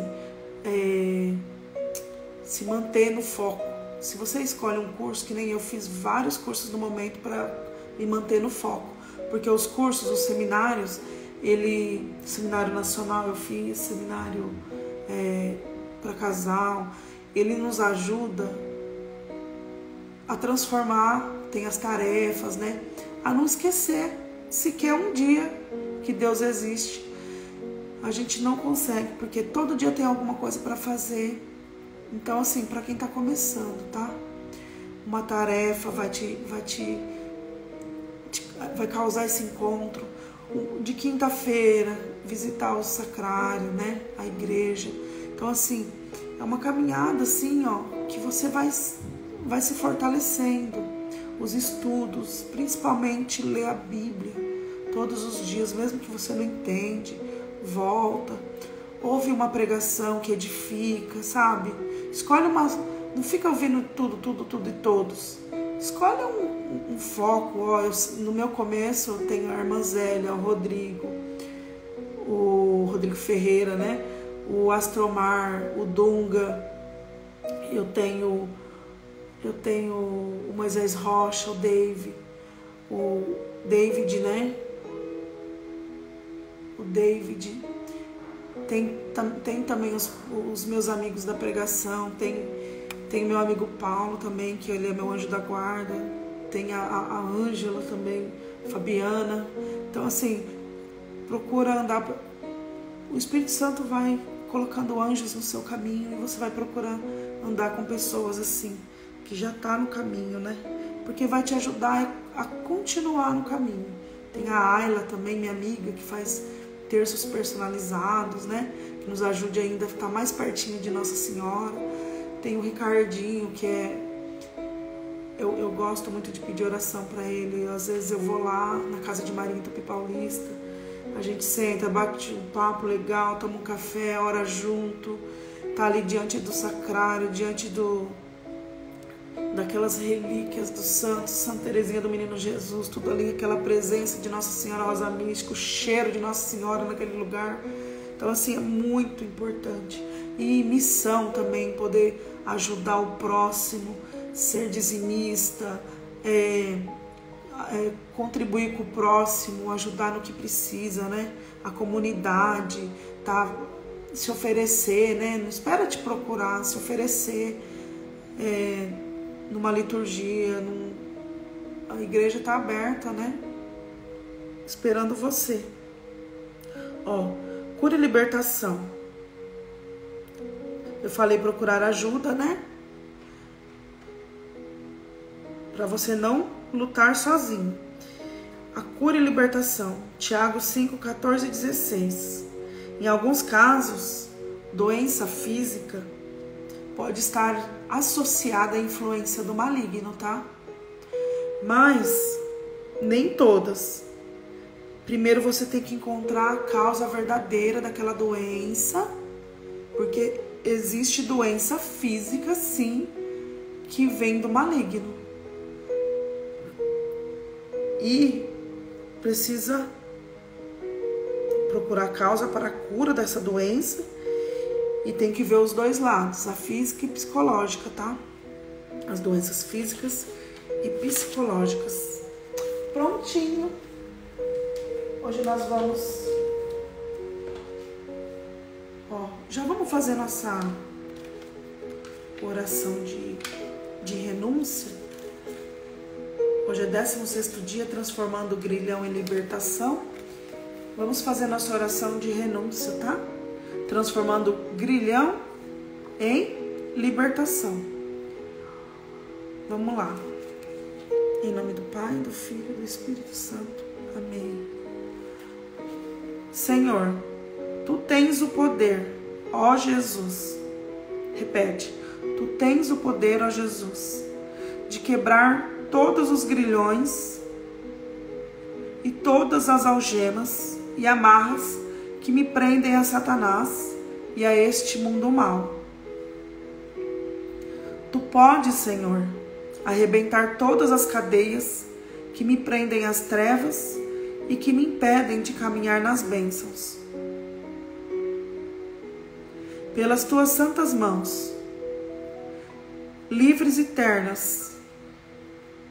se manter no foco. Se você escolhe um curso, que nem eu fiz vários cursos no momento para me manter no foco, porque os cursos, os seminários, seminário nacional eu fiz, seminário para casal, ele nos ajuda a transformar, tem as tarefas, né? A não esquecer sequer um dia que Deus existe. a gente não consegue, porque todo dia tem alguma coisa para fazer. Então, assim, para quem tá começando, tá? Uma tarefa vai causar esse encontro. De quinta-feira, visitar o sacrário, né? A igreja. Então, assim, é uma caminhada, assim, ó, que você vai se fortalecendo. Os estudos, principalmente ler a Bíblia todos os dias, mesmo que você não entende, volta, ouve uma pregação que edifica, sabe? Escolhe não fica ouvindo tudo e todos. Escolhe um foco. Ó, no meu começo eu tenho a irmã Zélia, o Rodrigo Ferreira, né? O Astromar, o Dunga, eu tenho o Moisés Rocha, o David, né? O David. Tem também os meus amigos da pregação, tem meu amigo Paulo também, que ele é meu anjo da guarda, tem a Ângela também, Fabiana. Então, assim, procura andar. O Espírito Santo vai colocando anjos no seu caminho e você vai procurar andar com pessoas assim, que já tá no caminho, né? Porque vai te ajudar a continuar no caminho. Tem a Ayla também, minha amiga, que faz terços personalizados, né? Que nos ajude ainda a estar mais pertinho de Nossa Senhora. Tem o Ricardinho, que eu gosto muito de pedir oração para ele. Às vezes eu vou lá na casa de Maria em Tupi Paulista, a gente senta, bate um papo legal, toma um café, ora junto, tá ali diante do sacrário, diante daquelas relíquias dos santos, Santa Teresinha do Menino Jesus, tudo ali, aquela presença de Nossa Senhora Rosa Mística, o cheiro de Nossa Senhora naquele lugar. Então, assim, é muito importante. E missão também, poder ajudar o próximo, ser dizimista, contribuir com o próximo, ajudar no que precisa, né? A comunidade, tá? Se oferecer, né? Não espera te procurar, se oferecer numa liturgia, a igreja está aberta, né? Esperando você. Ó, cura e libertação. Eu falei procurar ajuda, né? Para você não lutar sozinho. A cura e libertação. Tiago 5, 14 e 16. Em alguns casos, doença física pode estar associada à influência do maligno, tá? Mas nem todas. Primeiro você tem que encontrar a causa verdadeira daquela doença, porque existe doença física, sim, que vem do maligno. E precisa procurar a causa para a cura dessa doença. E tem que ver os dois lados, a física e psicológica, tá? As doenças físicas e psicológicas. Prontinho. Hoje nós vamos... Ó, já vamos fazer nossa oração de renúncia. Hoje é 16º dia, transformando o grilhão em libertação. Vamos fazer nossa oração de renúncia, tá? Transformando o grilhão em libertação. Vamos lá. Em nome do Pai, do Filho e do Espírito Santo. Amém. Senhor, Tu tens o poder, ó Jesus. Repete. Tu tens o poder, ó Jesus, de quebrar todos os grilhões e todas as algemas e amarras que me prendem a Satanás e a este mundo mau. Tu podes, Senhor, arrebentar todas as cadeias que me prendem às trevas e que me impedem de caminhar nas bênçãos. Pelas tuas santas mãos, livres e ternas,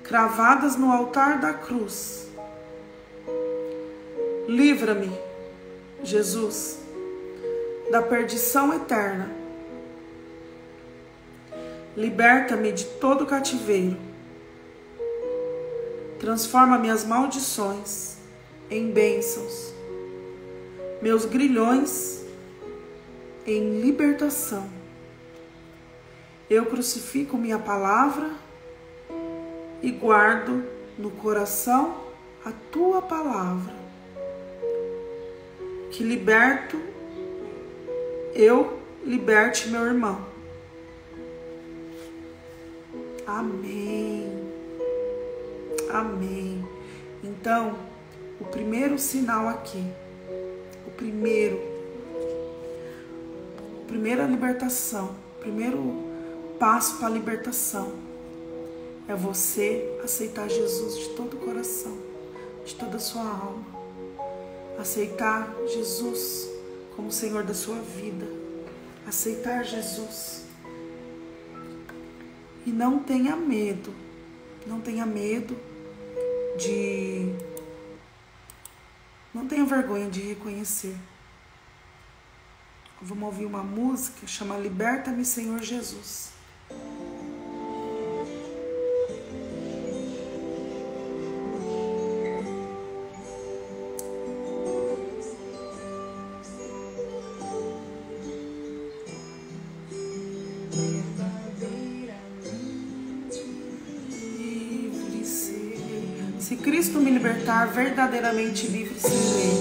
cravadas no altar da cruz, livra-me, Jesus, da perdição eterna. Liberta-me de todo cativeiro. Transforma minhas maldições em bênçãos. meus grilhões em libertação. Eu crucifico minha palavra e guardo no coração a tua palavra. Que eu liberte meu irmão. Amém. Amém. Então, o primeiro sinal aqui, primeira libertação, primeiro passo para a libertação é você aceitar Jesus de todo o coração, de toda a sua alma. Aceitar Jesus como Senhor da sua vida. Aceitar Jesus. E não tenha medo. Não tenha medo de... Não tenha vergonha de reconhecer. Vamos ouvir uma música, chama Liberta-me, Senhor Jesus. Livre serei. Se Cristo me libertar, verdadeiramente livre serei.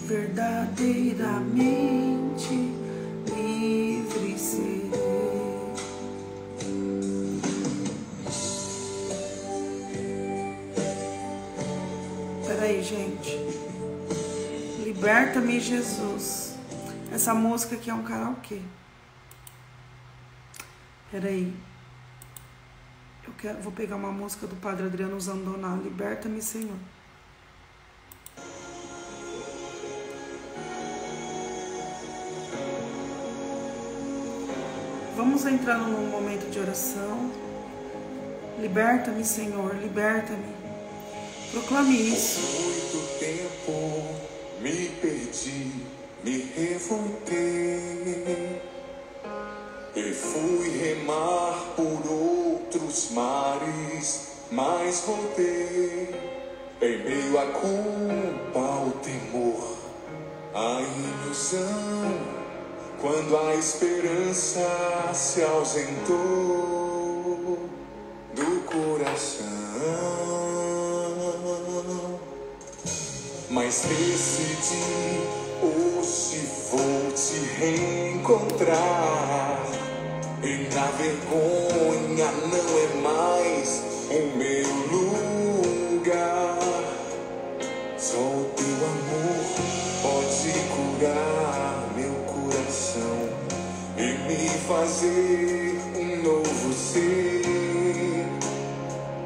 Verdadeiramente livre serei. Peraí, gente. Liberta-me, Jesus. Essa música aqui é um karaokê. Peraí. Vou pegar uma música do Padre Adriano Zandoná. Liberta-me, Senhor. Vamos entrando num momento de oração. Liberta-me, Senhor, liberta-me. Proclame isso. Muito tempo me perdi, me revoltei e fui remar por outros mares, mas voltei em meio à culpa, ao temor, à ilusão. Quando a esperança se ausentou do coração, mas decidi, hoje vou te reencontrar. E na vergonha não é mais o meu lugar. Só o teu amor pode curar meu coração e me fazer um novo ser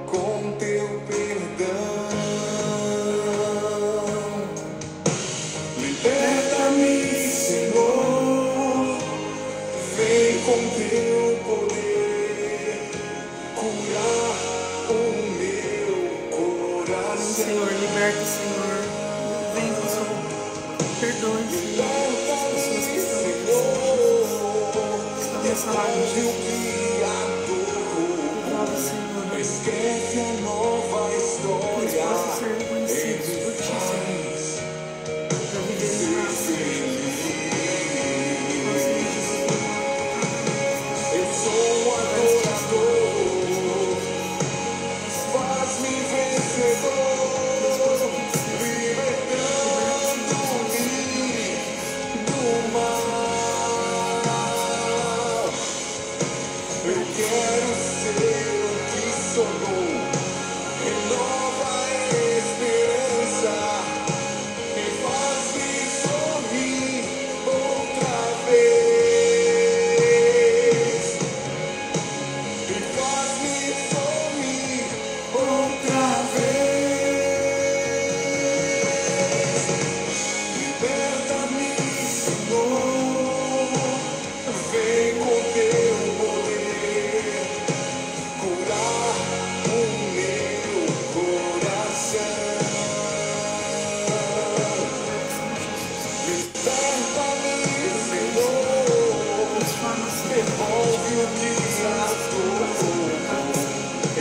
com teu perdão. Liberta-me, Senhor, vem com teu poder curar o meu coração. Senhor, liberta, Senhor. Vem com seu perdão, Senhor. As pessoas que estão nessa live, Glória, Senhor. Esquece a nova Eles história. possam ser reconhecidos por ti, Senhor. Para viver em paz, Senhor. Eu sou um adorador, faz-me vencedor, libertando-me do mal. Eu quero ser o que sou, renova a esperança e faz-me sorrir outra vez. E faz-me sorrir outra vez. Liberta-me, Senhor, vem com teu poder curar o meu coração. Liberta-me, Senhor, Transforma, Senhor. devolve o que gastou.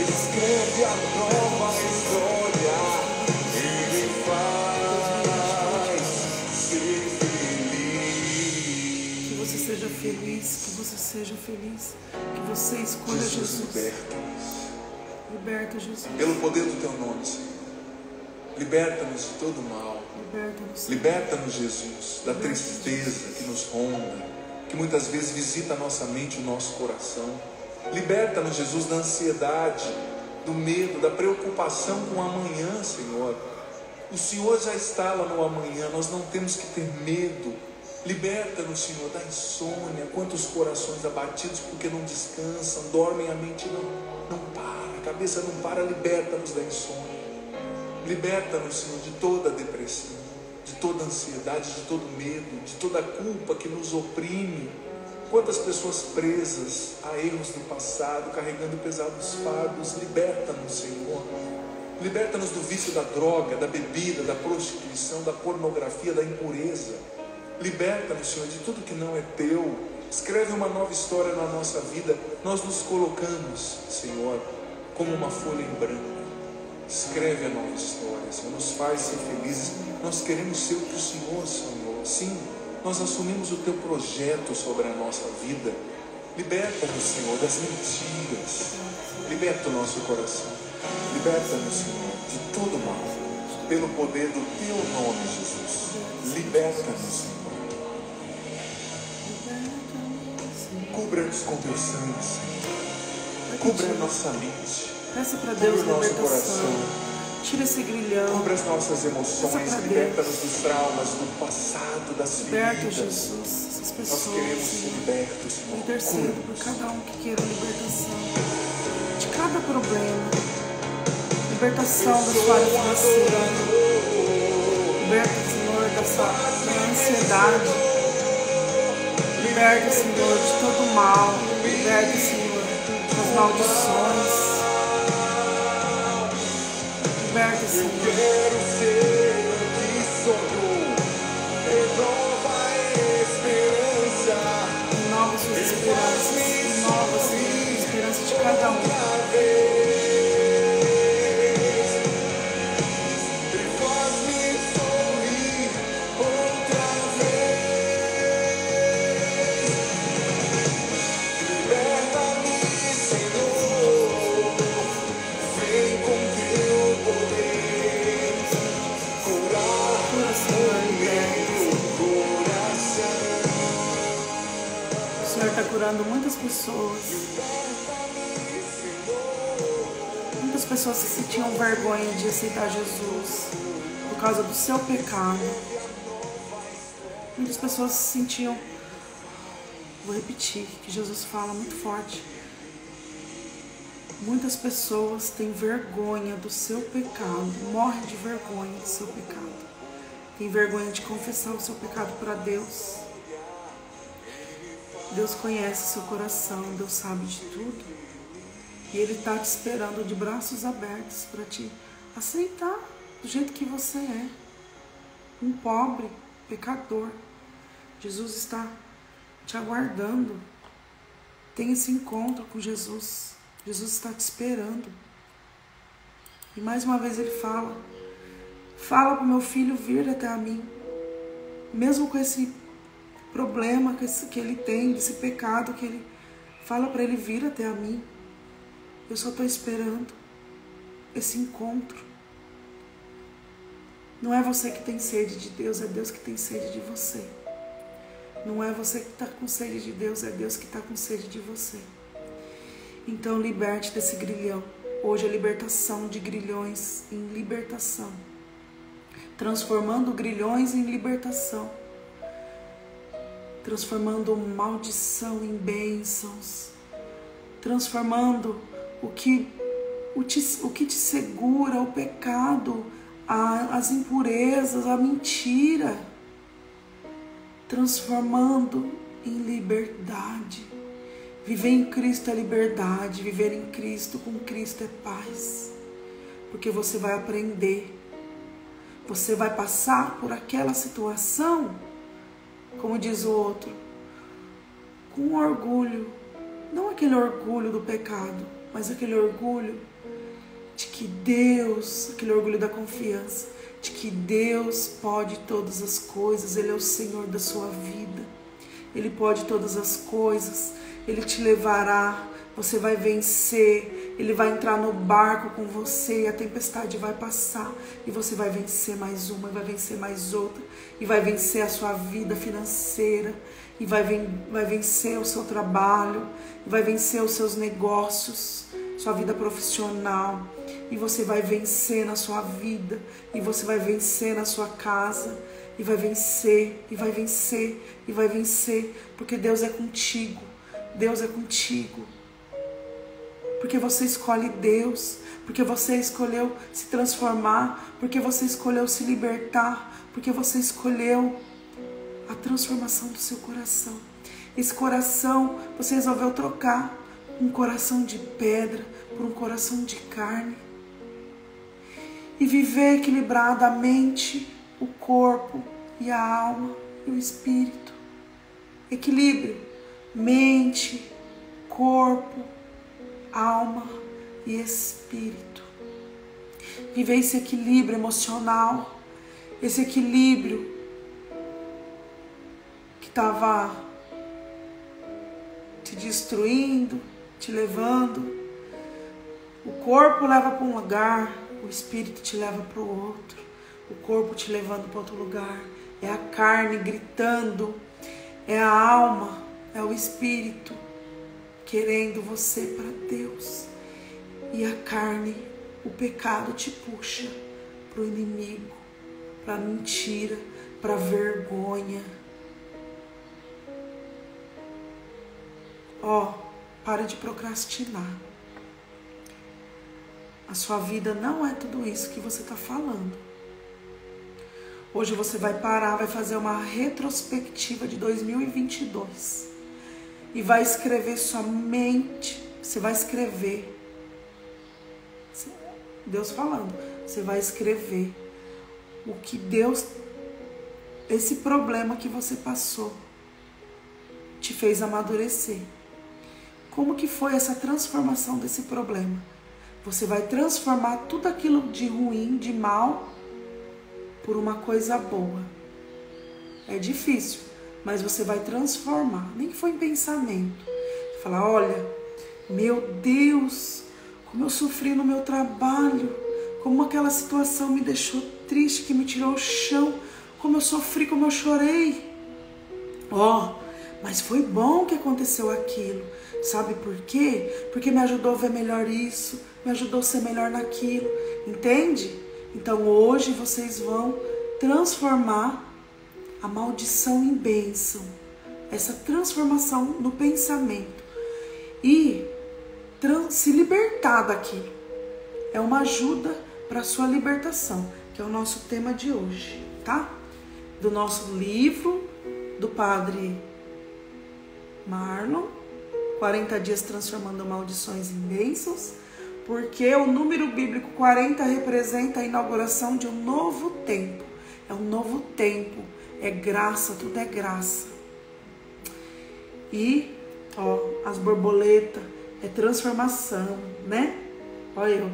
Escreve a nova história feliz, que você seja feliz, que você escolha Jesus. Liberta, Jesus. Pelo poder do teu nome, Senhor. Liberta-nos de todo mal. Liberta-nos. Liberta-nos, Jesus, da tristeza que nos ronda, que muitas vezes visita a nossa mente e o nosso coração. Liberta-nos, Jesus, da ansiedade, do medo, da preocupação com o amanhã, Senhor. O Senhor já está lá no amanhã, nós não temos que ter medo. Liberta-nos, Senhor, da insônia. Quantos corações abatidos porque não descansam, dormem, a mente não para, a cabeça não para. Liberta-nos da insônia. Liberta-nos, Senhor, de toda a depressão, de toda a ansiedade, de todo medo, de toda a culpa que nos oprime. Quantas pessoas presas a erros do passado, carregando pesados fardos. Liberta-nos, Senhor. Liberta-nos do vício da droga, da bebida, da prostituição, da pornografia, da impureza. Liberta-nos, Senhor, de tudo que não é teu. Escreve uma nova história na nossa vida. Nós nos colocamos, Senhor, como uma folha em branco. Escreve a nova história, Senhor, nos faz ser felizes. Nós queremos ser o que o Senhor, Senhor. Sim, nós assumimos o teu projeto sobre a nossa vida. Liberta-nos, Senhor, das mentiras. Liberta o nosso coração. Liberta-nos, Senhor, de todo mal. Pelo poder do teu nome, Jesus. Liberta-nos, Senhor. Cubra-nos com teu sangue, Senhor. Cubra a nossa mente. Peça para Deus Cubra o nosso libertação. coração. Tira esse grilhão. Cubra as nossas emoções. Peça pra Liberta-nos dos traumas, do passado, das Liberta, feridas. Jesus, essas Nós pessoas, queremos ser Senhor. libertos, Senhor. Intercedo por cada um que queira libertação de cada problema. Libertação da sua área financeira. Liberta, Senhor, da ansiedade. Liberta, Senhor, de todo o mal. Liberta, Senhor, das maldições. Liberta, Senhor. Quero ser o que sonhou. Renova a esperança. Renova suas esperanças. Renova, Senhor, a esperança de cada um. Está curando muitas pessoas. Muitas pessoas que se tinham vergonha de aceitar Jesus por causa do seu pecado. Muitas pessoas se sentiam, vou repetir, que Jesus fala muito forte. Muitas pessoas têm vergonha do seu pecado, morrem de vergonha do seu pecado. Tem vergonha de confessar o seu pecado para Deus. Deus conhece o seu coração, Deus sabe de tudo. E Ele está te esperando de braços abertos para te aceitar do jeito que você é. Um pobre, pecador. Jesus está te aguardando. Tem esse encontro com Jesus. Jesus está te esperando. E mais uma vez Ele fala. Fala para o meu filho vir até a mim. Mesmo com esse problema que ele tem, desse pecado que ele fala para ele vir até a mim. Eu só estou esperando esse encontro. Não é você que tem sede de Deus, é Deus que tem sede de você. Não é você que está com sede de Deus, é Deus que está com sede de você. Então liberte desse grilhão. Hoje é libertação de grilhões em libertação. Transformando grilhões em libertação. Transformando maldição em bênçãos, transformando o que te segura, o pecado, as impurezas, a mentira, transformando em liberdade. Viver em Cristo é liberdade, viver em Cristo, com Cristo é paz, porque você vai aprender, você vai passar por aquela situação, como diz o outro, com orgulho, não aquele orgulho do pecado, mas aquele orgulho de que Deus, aquele orgulho da confiança, de que Deus pode todas as coisas, Ele é o Senhor da sua vida, Ele pode todas as coisas, Ele te levará, você vai vencer, Ele vai entrar no barco com você, a tempestade vai passar e você vai vencer mais uma, vai vencer mais outra, e vai vencer a sua vida financeira, e vai vencer o seu trabalho, e vai vencer os seus negócios, sua vida profissional, e você vai vencer na sua vida, e você vai vencer na sua casa, e vai vencer, e vai vencer, e vai vencer, porque Deus é contigo, Deus é contigo, porque você escolhe Deus, porque você escolheu se transformar, porque você escolheu se libertar, porque você escolheu a transformação do seu coração. Esse coração você resolveu trocar um coração de pedra por um coração de carne e viver equilibrado a mente, o corpo e a alma e o espírito. Equilíbrio, mente, corpo, alma e espírito. Viver esse equilíbrio emocional, esse equilíbrio que estava te destruindo, te levando. O corpo leva para um lugar, o espírito te leva para o outro. O corpo te levando para outro lugar. É a carne gritando, é a alma, é o espírito querendo você para Deus. E a carne, o pecado te puxa para o inimigo, para a mentira, para a vergonha. Pare de procrastinar. A sua vida não é tudo isso que você está falando. Hoje você vai parar, vai fazer uma retrospectiva de 2022 e vai escrever somente, você vai escrever, Deus falando, você vai escrever o que Deus, esse problema que você passou, te fez amadurecer. Como que foi essa transformação desse problema? Você vai transformar tudo aquilo de ruim, de mal, por uma coisa boa. É difícil, mas você vai transformar. Nem que foi em pensamento. Falar, olha, meu Deus, como eu sofri no meu trabalho, como aquela situação me deixou triste, que me tirou o chão, como eu sofri, como eu chorei. Mas foi bom que aconteceu aquilo. Sabe por quê? Porque me ajudou a ver melhor isso, me ajudou a ser melhor naquilo. Entende? Então hoje vocês vão transformar a maldição em bênção. Essa transformação no pensamento. E se libertar daquilo. É uma ajuda para a sua libertação, que é o nosso tema de hoje, tá? Do nosso livro, do Padre Marlon, 40 dias transformando maldições em bênçãos, porque o número bíblico 40 representa a inauguração de um novo tempo. É um novo tempo, é graça, tudo é graça. E, as borboletas, é transformação, né? Olha,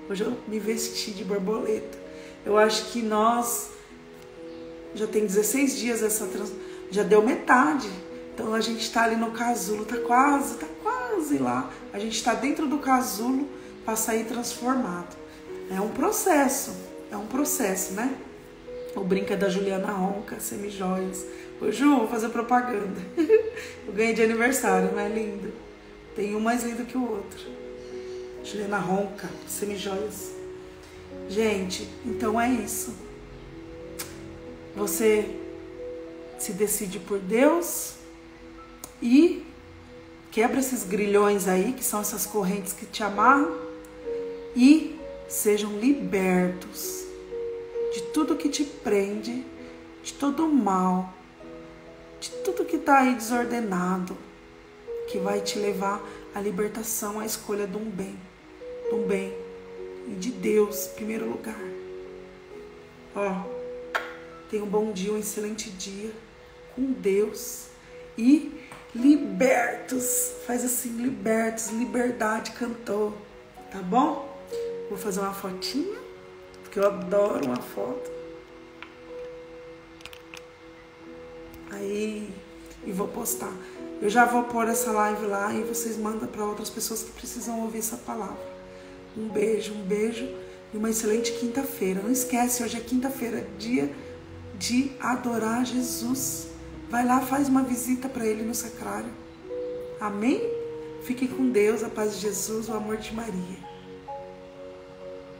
hoje eu me vesti de borboleta. Eu acho que nós, já tem 16 dias já deu metade. Então a gente está ali no casulo, tá quase lá. A gente está dentro do casulo para sair transformado. É um processo, né? O brinco é da Juliana Ronca, Semijoias. Ô Ju, vou fazer propaganda. Eu ganhei de aniversário, não é lindo? Tem um mais lindo que o outro. Juliana Ronca, Semijoias. Gente, então é isso. Você se decide por Deus e quebra esses grilhões aí, que são essas correntes que te amarram, e sejam libertos de tudo que te prende, de todo o mal, de tudo que está aí desordenado, que vai te levar à libertação, à escolha de um bem, e de Deus em primeiro lugar. Tenha um bom dia, um excelente dia com Deus e libertos, faz assim, libertos, liberdade, cantou, tá bom? Vou fazer uma fotinha, porque eu adoro uma foto. Aí, e vou postar. Eu já vou pôr essa live lá e vocês mandam para outras pessoas que precisam ouvir essa palavra. Um beijo e uma excelente quinta-feira. Não esquece, hoje é quinta-feira, dia de adorar Jesus. Vai lá, faz uma visita para Ele no sacrário. Amém? Fiquem com Deus, a paz de Jesus, o amor de Maria.